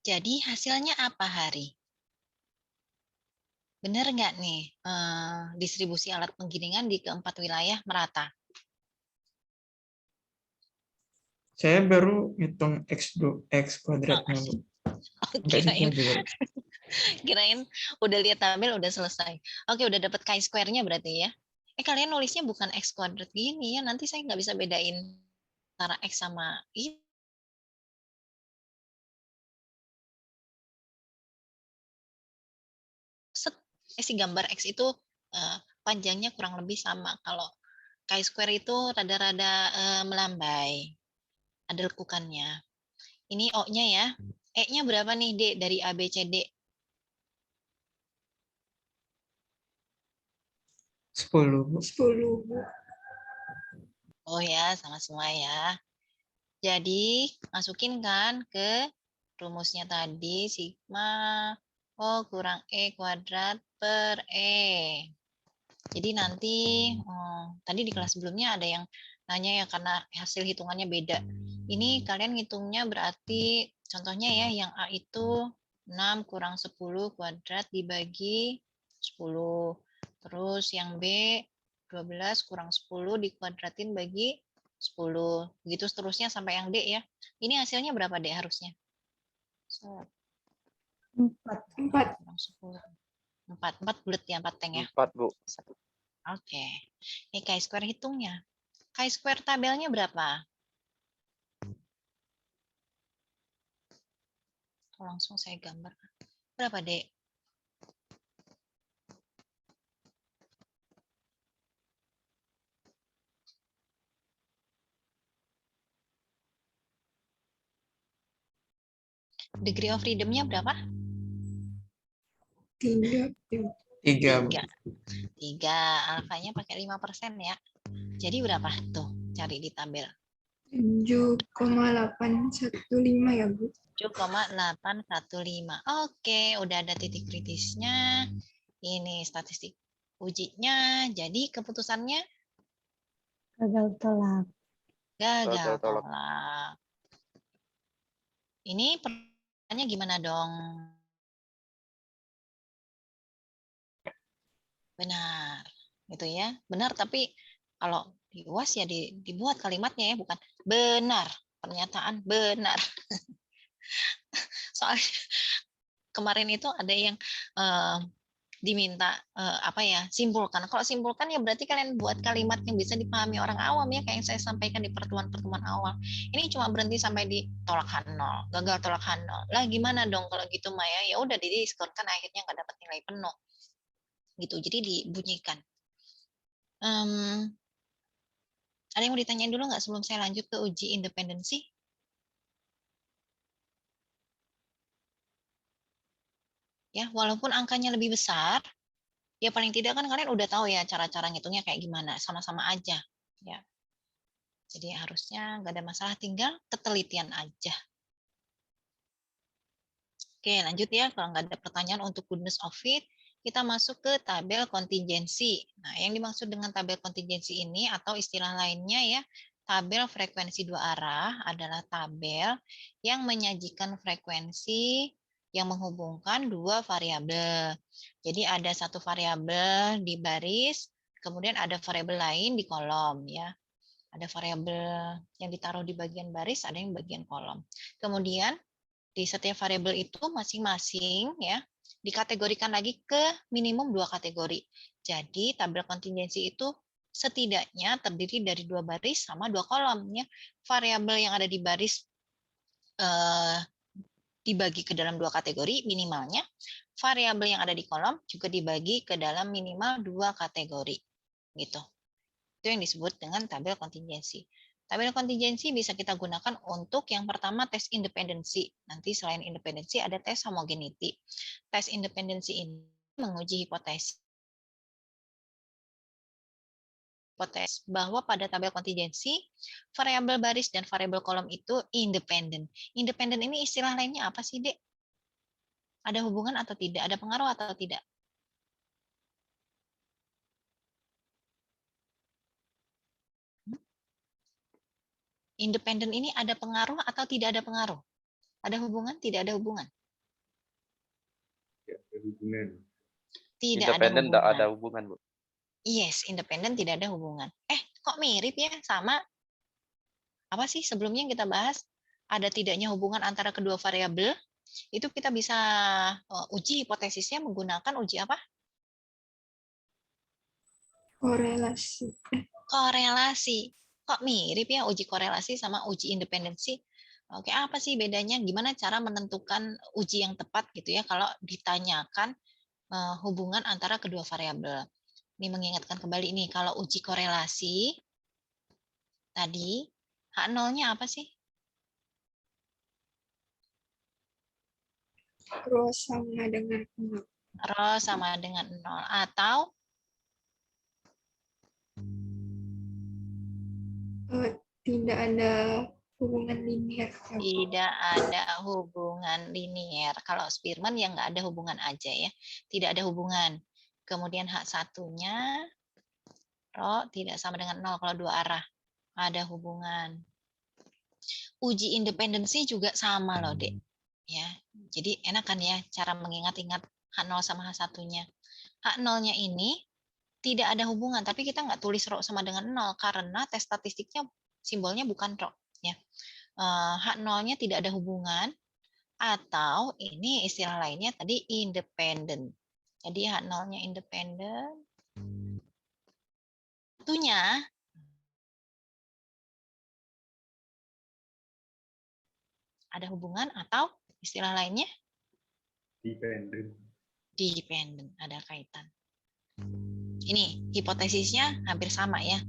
Jadi hasilnya apa, Hari? Benar nggak nih distribusi alat penggilingan di keempat wilayah merata? Saya baru ngitung X kuadratnya Bu. Sampai Kirain, situ juga. kirain udah lihat tabel udah selesai. Oke, udah dapat chi-square-nya berarti ya. Kalian nulisnya bukan X kuadrat gini ya, nanti saya nggak bisa bedain antara X sama ini. Si gambar X itu panjangnya kurang lebih sama. Kalau chi-square itu rada-rada melambai. Ada lekukannya. Ini O-nya ya. E-nya berapa nih, D, dari A, B, C, D? 10 Bu. 10. Oh ya, sama semua ya. Jadi, masukin kan ke rumusnya tadi, sigma O kurang E kuadrat per E. Jadi nanti, tadi di kelas sebelumnya ada yang nanya ya karena hasil hitungannya beda. Ini kalian ngitungnya berarti, contohnya ya, yang A itu 6 kurang 10 kuadrat dibagi 10. Terus yang B 12 kurang 10 dikuadratin bagi 10. Begitu seterusnya sampai yang D ya. Ini hasilnya berapa D harusnya? 4. Kurang 10. 4 bulat ya, 4 teng ya. 4 Bu. Oke. Ini chi-square hitungnya. Chi-square tabelnya berapa? Langsung saya gambar. Berapa, Dek? Degree of freedom-nya berapa? 3. 3 Bu. 3. Alfanya pakai 5% ya. Jadi berapa tuh? Cari di tabel. 7,815 ya, Bu. 7,815. Oke, udah ada titik kritisnya. Ini statistik ujinya. Jadi keputusannya Gagal tolak. gagal tolak. tolak. Ini pertanyaannya gimana dong? Benar. Gitu ya. Benar, tapi kalau di UAS ya dibuat kalimatnya ya, bukan benar. Pernyataan benar. Soalnya kemarin itu ada yang diminta simpulkan. Kalau simpulkan ya berarti kalian buat kalimat yang bisa dipahami orang awam ya, kayak yang saya sampaikan di pertemuan-pertemuan awal. Ini cuma berhenti sampai di tolakan 0, gagal tolakan 0. Lah gimana dong kalau gitu Maya? Ya udah didiskonkan, akhirnya nggak dapat nilai penuh. Gitu. Jadi dibunyikan. Ada yang mau ditanyain dulu nggak sebelum saya lanjut ke uji independensi? Ya, walaupun angkanya lebih besar, ya paling tidak kan kalian udah tahu ya cara-cara ngitungnya kayak gimana, sama-sama aja. Ya. Jadi harusnya nggak ada masalah, tinggal ketelitian aja. Oke, lanjut ya. Kalau nggak ada pertanyaan untuk goodness of it, kita masuk ke tabel kontingensi. Nah, yang dimaksud dengan tabel kontingensi ini atau istilah lainnya ya, tabel frekuensi dua arah adalah tabel yang menyajikan frekuensi yang menghubungkan dua variabel. Jadi ada satu variabel di baris, kemudian ada variabel lain di kolom ya. Ada variabel yang ditaruh di bagian baris, ada yang bagian kolom. Kemudian di setiap variabel itu masing-masing ya dikategorikan lagi ke minimum 2 kategori. Jadi tabel kontingensi itu setidaknya terdiri dari 2 baris sama 2 kolom ya. Variabel yang ada di baris dibagi ke dalam 2 kategori minimalnya, variabel yang ada di kolom juga dibagi ke dalam minimal 2 kategori. Gitu. Itu yang disebut dengan tabel kontingensi. Tabel kontingensi bisa kita gunakan untuk yang pertama tes independensi. Nanti selain independensi ada tes homogeneity. Tes independensi ini menguji hipotesis bahwa pada tabel kontingensi, variabel baris dan variabel kolom itu independen. Independen ini istilah lainnya apa sih, Dek? Ada hubungan atau tidak? Ada pengaruh atau tidak? Independen ini ada pengaruh atau tidak ada pengaruh? Ada hubungan? Tidak ada hubungan? Ya, ada hubungan. Tidak ada Independen tidak hubungan. ada hubungan, Bu. Yes, independen tidak ada hubungan. Kok mirip ya sama apa sih sebelumnya yang kita bahas? Ada tidaknya hubungan antara kedua variabel. Itu kita bisa uji hipotesisnya menggunakan uji apa? Korelasi. Korelasi. Kok mirip ya uji korelasi sama uji independensi? Oke, apa sih bedanya? Gimana cara menentukan uji yang tepat gitu ya kalau ditanyakan hubungan antara kedua variabel? Ini mengingatkan kembali nih, kalau uji korelasi tadi H0-nya apa sih? Rho sama dengan 0. Rho sama dengan 0. Atau Tidak ada hubungan linear. tidak ada hubungan linier. Kalau Spearman ya nggak ada hubungan aja ya. Tidak ada hubungan. Kemudian H1-nya Rho tidak sama dengan 0 kalau dua arah. Ada hubungan. Uji independensi juga sama loh, Dek. Ya. Jadi enak kan ya cara mengingat-ingat H0 sama H1-nya. H0-nya ini tidak ada hubungan, tapi kita nggak tulis rho sama dengan 0 karena tes statistiknya simbolnya bukan rho. Ya. H0-nya tidak ada hubungan, atau ini istilah lainnya tadi independen. Jadi H0-nya independen. Tentunya ada hubungan atau istilah lainnya dependent, ada kaitan. Ini hipotesisnya hampir sama ya,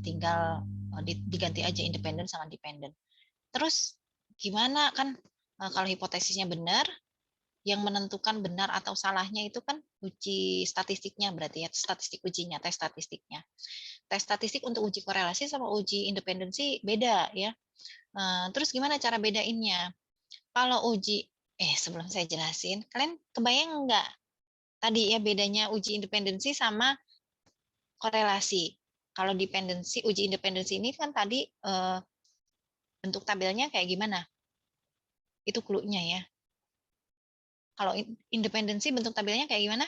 tinggal diganti aja independen sama dependent. Terus gimana kan kalau hipotesisnya benar, yang menentukan benar atau salahnya itu kan uji statistiknya berarti ya, statistik ujinya, tes statistiknya. Tes statistik untuk uji korelasi sama uji independensi beda ya. Terus gimana cara bedainnya? Kalau uji, sebelum saya jelasin, kalian kebayang nggak tadi ya bedanya uji independensi sama korelasi? Kalau uji independensi ini kan tadi bentuk tabelnya kayak gimana? Itu clue-nya ya. Kalau independensi bentuk tabelnya kayak gimana?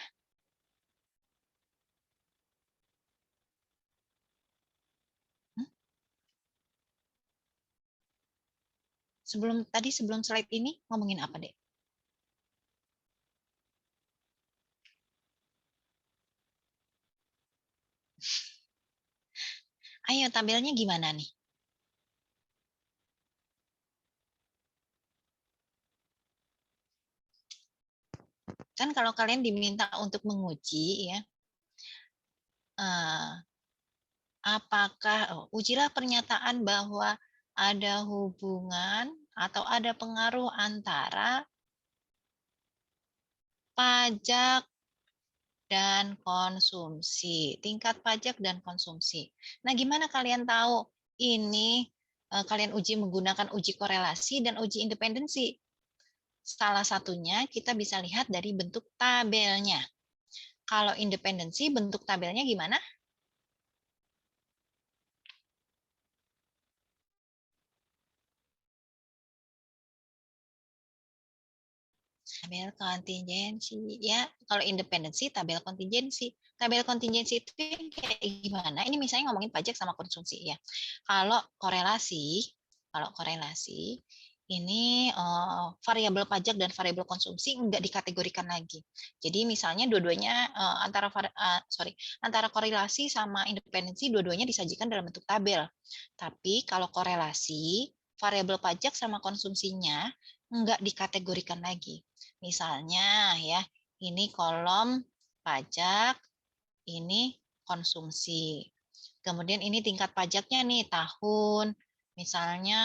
Sebelum slide ini ngomongin apa, Dek? Ayo tabelnya gimana nih? Kan kalau kalian diminta untuk menguji ya, apakah ujilah pernyataan bahwa ada hubungan atau ada pengaruh antara pajak dan konsumsi, tingkat pajak dan konsumsi. Nah, gimana kalian tahu ini kalian uji menggunakan uji korelasi dan uji independensi? Salah satunya kita bisa lihat dari bentuk tabelnya. Kalau independensi bentuk tabelnya gimana? Tabel kontingensi ya. Kalau independensi tabel kontingensi. Tabel kontingensi itu kayak gimana? Ini misalnya ngomongin pajak sama konsumsi ya. Kalau korelasi ini variabel pajak dan variabel konsumsi enggak dikategorikan lagi. Jadi misalnya dua-duanya antara korelasi sama independensi dua-duanya disajikan dalam bentuk tabel. Tapi kalau korelasi variabel pajak sama konsumsinya nggak dikategorikan lagi. Misalnya ya, ini kolom pajak, ini konsumsi. Kemudian ini tingkat pajaknya nih tahun, misalnya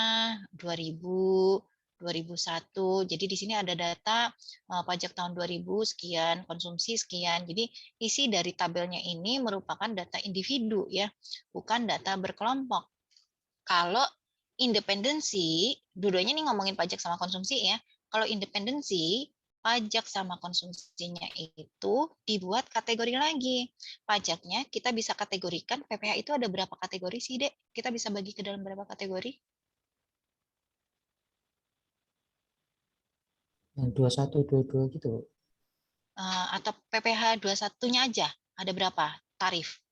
2000, 2001. Jadi di sini ada data pajak tahun 2000 sekian, konsumsi sekian. Jadi isi dari tabelnya ini merupakan data individu ya, bukan data berkelompok. Kalau independensi, dua-duanya nih ngomongin pajak sama konsumsi ya. Kalau independensi, pajak sama konsumsinya itu dibuat kategori lagi. Pajaknya kita bisa kategorikan, PPh itu ada berapa kategori sih, Dek? Kita bisa bagi ke dalam berapa kategori? Yang 21, 22 gitu. Atau PPh 21-nya aja, ada berapa tarif?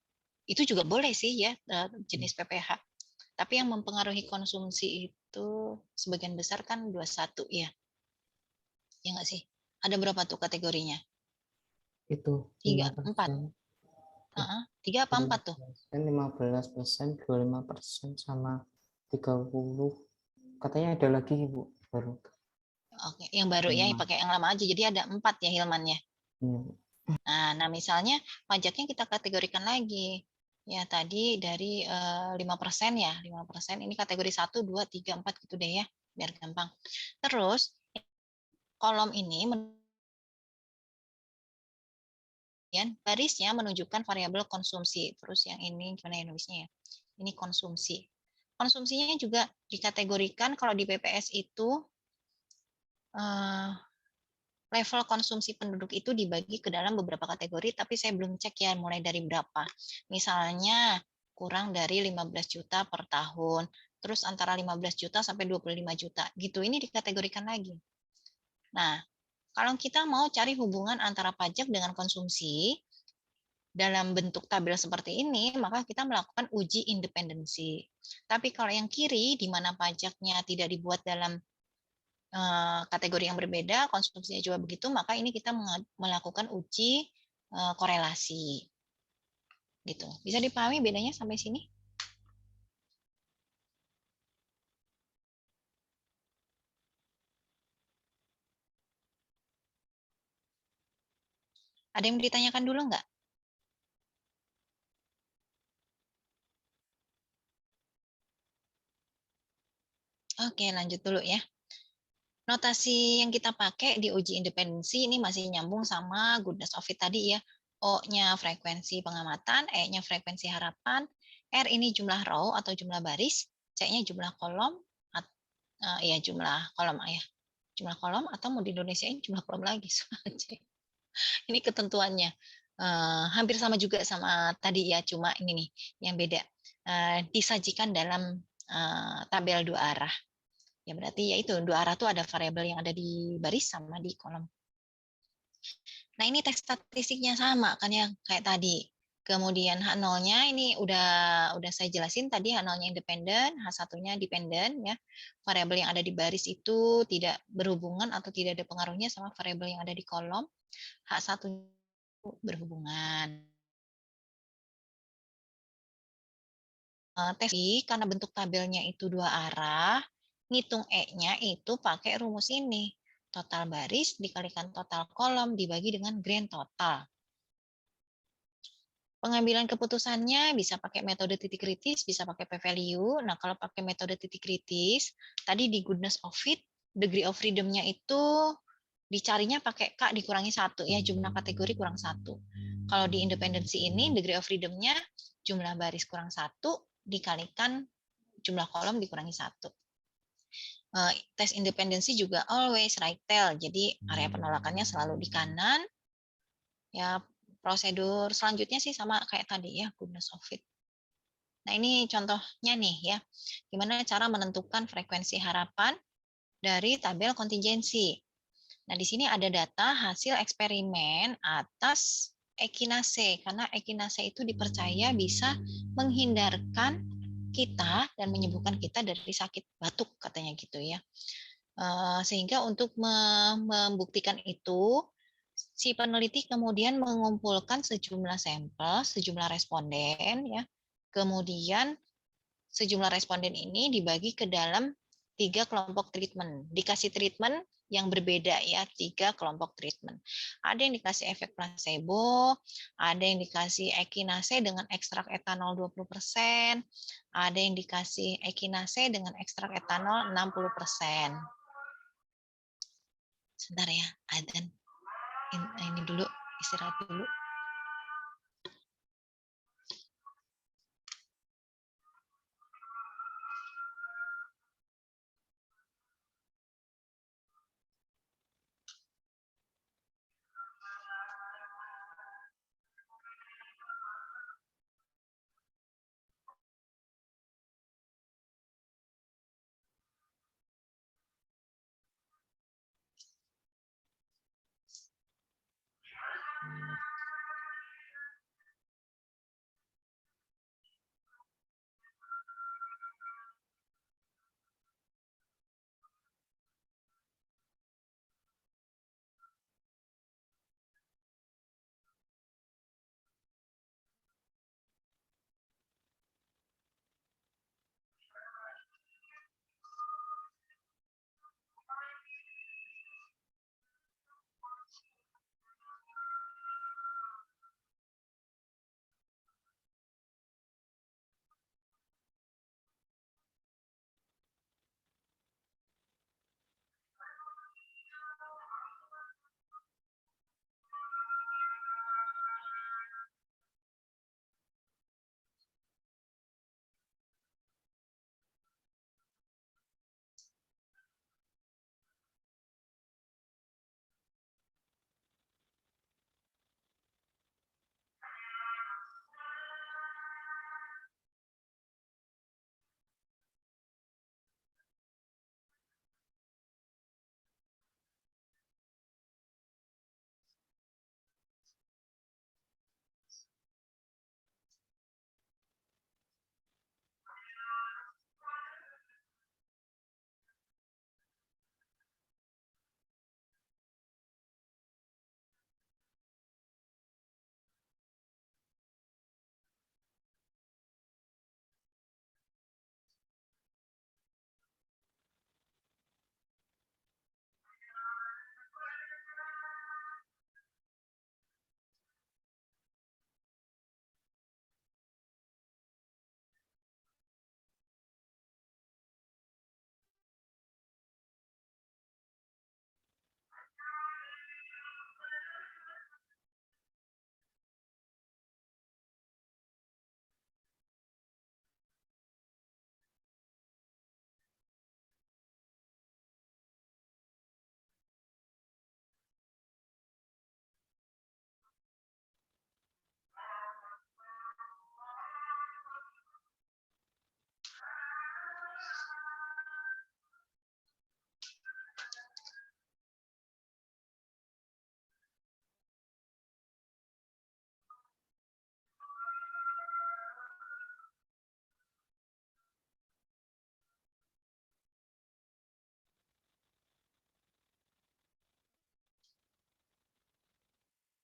Itu juga boleh sih ya, jenis PPh. Tapi yang mempengaruhi konsumsi itu sebagian besar kan 21 ya. Ya nggak sih? Ada berapa tuh kategorinya? Itu 3, 4. 5%. 3 apa 4 tuh? 15%, 25% sama 30. Katanya ada lagi Bu baru. Oke, yang baru ya, pakai yang lama aja. Jadi ada 4 ya Hilmannya. Nah, misalnya pajaknya kita kategorikan lagi. Ya tadi dari 5% ya, 5%. Ini kategori 1, 2, 3, 4 gitu deh ya, biar gampang. Terus kolom ini barisnya menunjukkan variabel konsumsi. Terus yang ini gimana ya nulisnya ya? Ini konsumsi. Konsumsinya juga dikategorikan kalau di BPS itu level konsumsi penduduk itu dibagi ke dalam beberapa kategori, tapi saya belum cek ya mulai dari berapa. Misalnya kurang dari 15 juta per tahun, terus antara 15 juta sampai 25 juta, gitu. Ini dikategorikan lagi. Nah, kalau kita mau cari hubungan antara pajak dengan konsumsi, dalam bentuk tabel seperti ini, maka kita melakukan uji independensi. Tapi kalau yang kiri, di mana pajaknya tidak dibuat dalam kategori yang berbeda, konsumsinya juga begitu, maka ini kita melakukan uji korelasi. Gitu. Bisa dipahami bedanya sampai sini? Ada yang ditanyakan dulu nggak? Oke, lanjut dulu ya. Notasi yang kita pakai di uji independensi ini masih nyambung sama goodness of fit tadi ya. O-nya frekuensi pengamatan, E-nya frekuensi harapan, R ini jumlah row atau jumlah baris, C-nya jumlah kolom, ya jumlah kolom ya. Jumlah kolom atau mau di Indonesia ini jumlah kolom lagi. Ini ketentuannya. Hampir sama juga sama tadi ya, cuma ini nih yang beda. Disajikan dalam tabel 2 arah. Ya berarti yaitu 2 arah tuh ada variabel yang ada di baris sama di kolom. Nah ini teks statistiknya sama kan ya kayak tadi. Kemudian H0-nya ini udah saya jelasin tadi, H0-nya independen, H1-nya dependen ya. Variabel yang ada di baris itu tidak berhubungan atau tidak ada pengaruhnya sama variabel yang ada di kolom. H1 berhubungan. Tes karena bentuk tabelnya itu 2 arah, ngitung E-nya itu pakai rumus ini. Total baris dikalikan total kolom dibagi dengan grand total. Pengambilan keputusannya bisa pakai metode titik kritis, bisa pakai p-value. Nah, kalau pakai metode titik kritis, tadi di goodness of fit, degree of freedom-nya itu dicarinya pakai K dikurangi 1, ya, jumlah kategori kurang 1. Kalau di independensi ini, degree of freedom-nya jumlah baris kurang 1, dikalikan jumlah kolom dikurangi 1. Tes independensi juga always right tail, jadi area penolakannya selalu di kanan. Ya, prosedur selanjutnya sih sama kayak tadi ya, goodness of fit. Nah, ini contohnya nih ya. Gimana cara menentukan frekuensi harapan dari tabel kontingensi. Nah, di sini ada data hasil eksperimen atas ekinase, karena ekinase itu dipercaya bisa menghindarkan kita dan menyembuhkan kita dari sakit batuk katanya gitu ya. Sehingga untuk membuktikan itu, si peneliti kemudian mengumpulkan sejumlah sampel, sejumlah responden ya. Kemudian sejumlah responden ini dibagi ke dalam 3 kelompok treatment. Dikasih treatment yang berbeda ya, 3 kelompok treatment. Ada yang dikasih efek placebo, ada yang dikasih ekinase dengan ekstrak etanol 20%, ada yang dikasih ekinase dengan ekstrak etanol 60%. Sebentar ya, adzan. Ini dulu, istirahat dulu.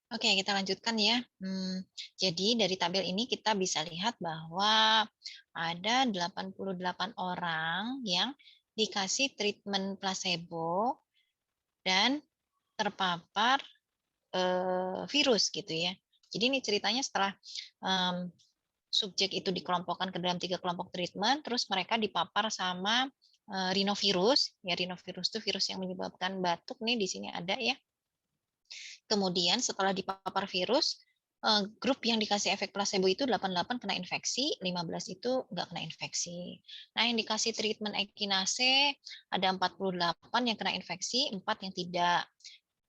Oke, kita lanjutkan ya. Jadi dari tabel ini kita bisa lihat bahwa ada 88 orang yang dikasih treatment placebo dan terpapar virus gitu ya. Jadi ini ceritanya setelah subjek itu dikelompokkan ke dalam 3 kelompok treatment, terus mereka dipapar sama rhinovirus. Ya, rhinovirus itu virus yang menyebabkan batuk nih, di sini ada ya. Kemudian setelah dipapar virus, grup yang dikasih efek placebo itu 88 kena infeksi, 15 itu nggak kena infeksi. Nah, yang dikasih treatment ekinase ada 48 yang kena infeksi, 4 yang tidak.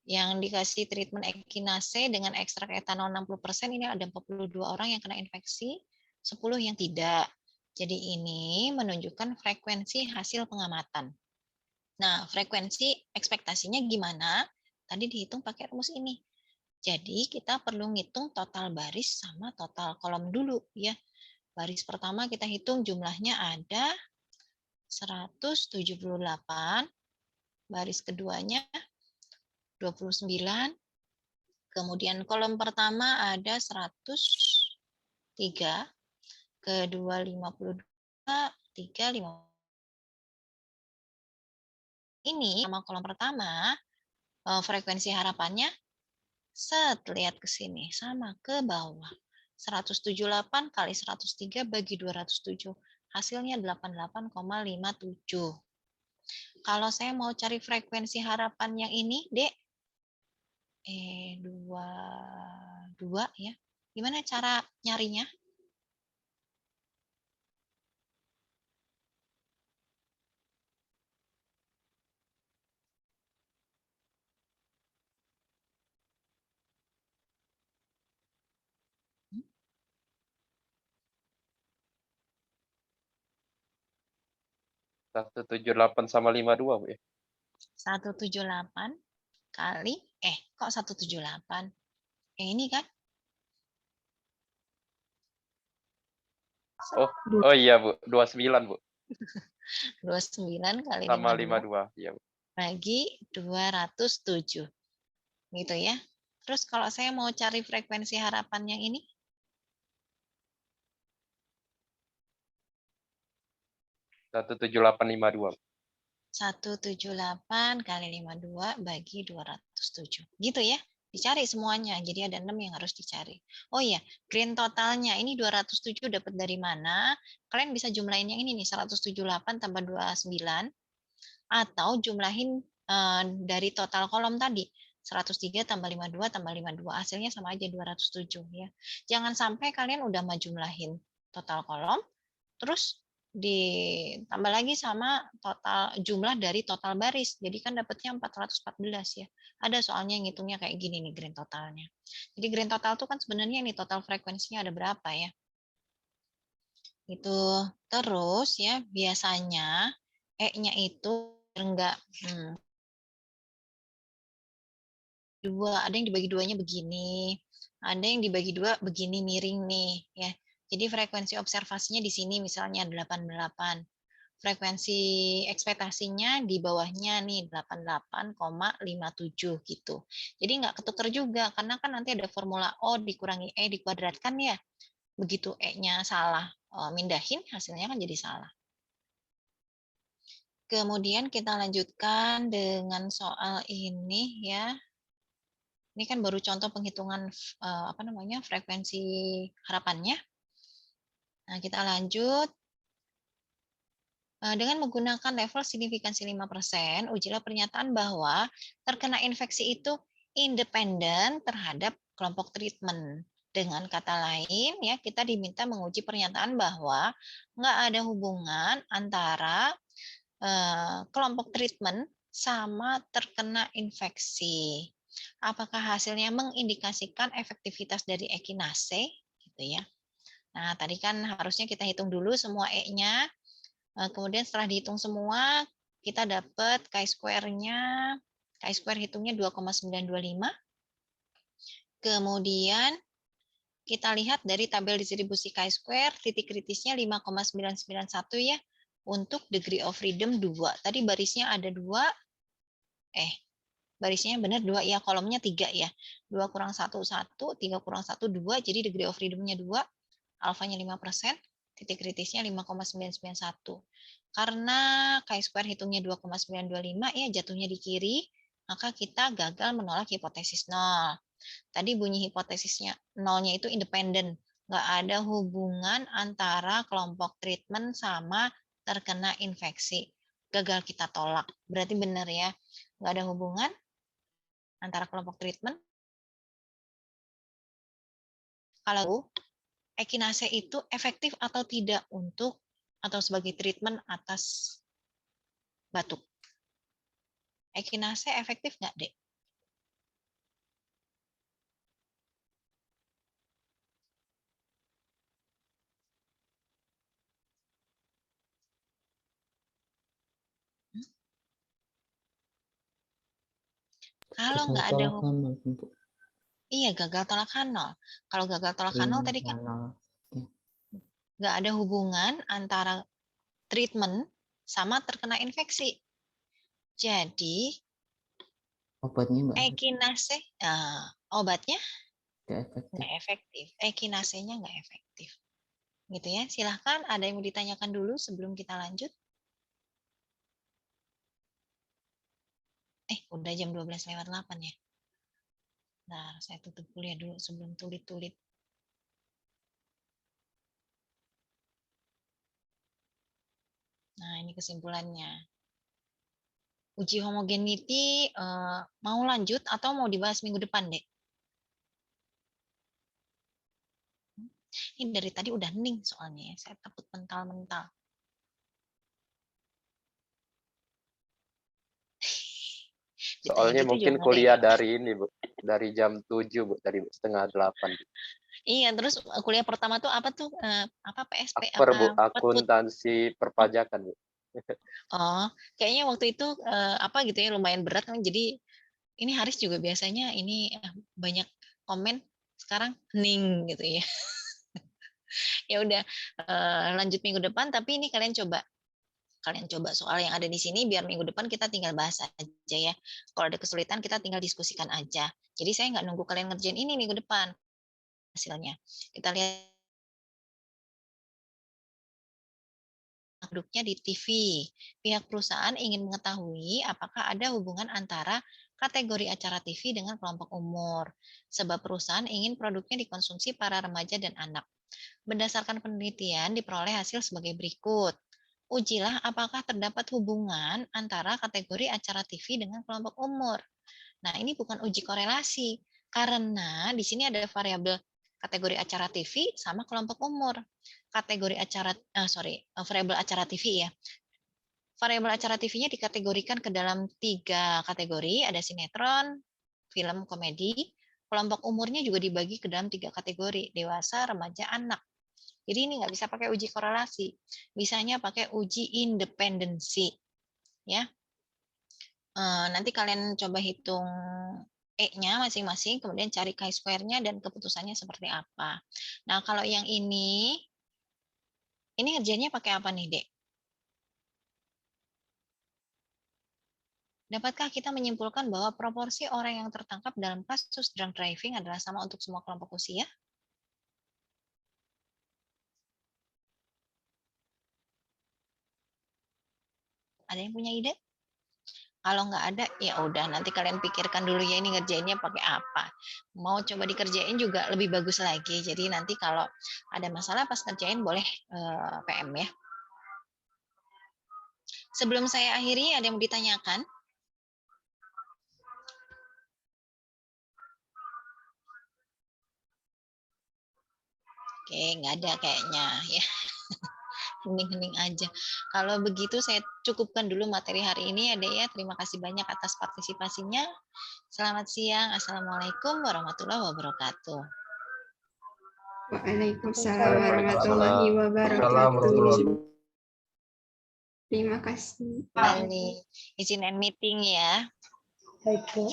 Yang dikasih treatment ekinase dengan ekstrak etanol 60% ini ada 42 orang yang kena infeksi, 10 yang tidak. Jadi ini menunjukkan frekuensi hasil pengamatan. Nah, frekuensi ekspektasinya gimana? Tadi dihitung pakai rumus ini. Jadi kita perlu ngitung total baris sama total kolom dulu ya. Baris pertama kita hitung jumlahnya ada 178, baris keduanya 29, kemudian kolom pertama ada 103, kedua 52, 3, 50. ini sama kolom pertama, frekuensi harapannya lihat ke sini, sama ke bawah. 178 kali 103 bagi 207. Hasilnya 88,57. Kalau saya mau cari frekuensi harapan yang ini, Dek, 2 ya. Gimana cara nyarinya? Satu 178 sama 52 Bu ya. 178 kali, kok 178? Ini kan? Oh iya Bu, 29 Bu. 29 kali Sama 52 52. Iya Bu. bagi 207. Gitu ya. Terus kalau saya mau cari frekuensi harapan yang ini, 17852. 178 kali 52 bagi 207. Gitu ya. Dicari semuanya. Jadi ada 6 yang harus dicari. Oh iya, grand totalnya ini 207 dapat dari mana? Kalian bisa jumlahin yang ini nih, 178 tambah 29. Atau jumlahin dari total kolom tadi. 103 tambah 52 tambah 52. Hasilnya sama aja 207 ya. Jangan sampai kalian udah mau jumlahin total kolom, terus ditambah lagi sama total jumlah dari total baris. Jadi kan dapatnya 414 ya. Ada soalnya yang ngitungnya kayak gini nih grand totalnya. Jadi grand total itu kan sebenarnya ini total frekuensinya ada berapa ya. Itu terus ya biasanya E-nya itu enggak dua, ada yang dibagi duanya begini, ada yang dibagi dua begini miring nih ya. Jadi frekuensi observasinya di sini misalnya 88. Frekuensi ekspektasinya di bawahnya nih 88,57 gitu. Jadi nggak ketukar juga karena kan nanti ada formula O dikurangi E dikuadratkan ya. Begitu E-nya salah mindahin hasilnya kan jadi salah. Kemudian kita lanjutkan dengan soal ini ya. Ini kan baru contoh penghitungan frekuensi harapannya. Nah, kita lanjut. Dengan menggunakan level signifikansi 5%, ujilah pernyataan bahwa terkena infeksi itu independen terhadap kelompok treatment. Dengan kata lain, ya kita diminta menguji pernyataan bahwa nggak ada hubungan antara kelompok treatment sama terkena infeksi. Apakah hasilnya mengindikasikan efektivitas dari ekinase, gitu ya. Nah, tadi kan harusnya kita hitung dulu semua E-nya. Kemudian setelah dihitung semua, kita dapat chi-square-nya, chi-square hitungnya 2,925. Kemudian kita lihat dari tabel distribusi chi-square, titik kritisnya 5,991 ya, untuk degree of freedom 2. Tadi barisnya ada 2, barisnya benar 2 ya, kolomnya 3 ya. 2 kurang 1, 1, 3 kurang 1, 2, jadi degree of freedom-nya 2, alfanya 5%, titik kritisnya 5,991. Karena chi-square hitungnya 2,925 ya, jatuhnya di kiri, maka kita gagal menolak hipotesis 0. Tadi bunyi hipotesisnya 0-nya itu independen, nggak ada hubungan antara kelompok treatment sama terkena infeksi. Gagal kita tolak, berarti benar ya, nggak ada hubungan antara kelompok treatment. Kalau ekinase itu efektif atau tidak untuk atau sebagai treatment atas batuk. Ekinase efektif nggak, Dek? Kalau nggak ada iya gagal tolak H0. Kalau gagal tolak H0 tadi kan nggak ada hubungan antara treatment sama terkena infeksi. Jadi obatnya Mbak ekinase obatnya tidak efektif. nggak efektif. Ekinasenya nggak efektif. Gitu ya. Silahkan ada yang mau ditanyakan dulu sebelum kita lanjut. Udah jam 12:08 ya. Nah, saya tutup kuliah dulu sebelum tulit-tulit. Nah, ini kesimpulannya. Uji homogeneity mau lanjut atau mau dibahas minggu depan, Dek? Ini dari tadi udah hening soalnya ya. Saya takut mental-mental. Soalnya gitu mungkin juga kuliah deh. dari ini, Bu. Dari jam 7, Bu. Dari 7:30. Iya, terus kuliah pertama tuh apa tuh? Apa PSP Akper, Bu. apa? Petput. Akuntansi perpajakan, Bu. Oh, kayaknya waktu itu apa gitu ya lumayan berat kan. Jadi ini Haris juga biasanya ini banyak komen, sekarang hening gitu ya. Ya udah lanjut minggu depan, tapi ini kalian coba soal yang ada di sini biar minggu depan kita tinggal bahas aja ya. Kalau ada kesulitan kita tinggal diskusikan aja. Jadi saya nggak nunggu kalian ngerjain ini minggu depan hasilnya. Kita lihat produknya di TV. Pihak perusahaan ingin mengetahui apakah ada hubungan antara kategori acara TV dengan kelompok umur. Sebab perusahaan ingin produknya dikonsumsi para remaja dan anak. Berdasarkan penelitian diperoleh hasil sebagai berikut. Ujilah apakah terdapat hubungan antara kategori acara TV dengan kelompok umur. Nah, ini bukan uji korelasi karena di sini ada variabel kategori acara TV sama kelompok umur. Kategori acara variabel acara TV ya. Variabel acara TV-nya dikategorikan ke dalam 3 kategori, ada sinetron, film komedi. Kelompok umurnya juga dibagi ke dalam 3 kategori, dewasa, remaja, anak. Jadi ini nggak bisa pakai uji korelasi, bisanya pakai uji independensi, ya. Nanti kalian coba hitung E-nya masing-masing, kemudian cari chi-square-nya dan keputusannya seperti apa. Nah, kalau yang ini ngerjainnya pakai apa nih, Dek? Dapatkah kita menyimpulkan bahwa proporsi orang yang tertangkap dalam kasus drunk driving adalah sama untuk semua kelompok usia? Ada yang punya ide? Kalau nggak ada, ya udah nanti kalian pikirkan dulu ya ini ngerjainnya pakai apa. Mau coba dikerjain juga lebih bagus lagi. Jadi nanti kalau ada masalah pas ngerjain boleh PM ya. Sebelum saya akhiri, ada yang mau ditanyakan? Oke, nggak ada kayaknya ya. Hening-hening aja. Kalau begitu saya cukupkan dulu materi hari ini ya, Dek ya. Terima kasih banyak atas partisipasinya. Selamat siang. Assalamualaikum warahmatullahi wabarakatuh. Waalaikumsalam warahmatullahi wabarakatuh. Terima kasih. Kembali izin end meeting ya. Baik, Bu.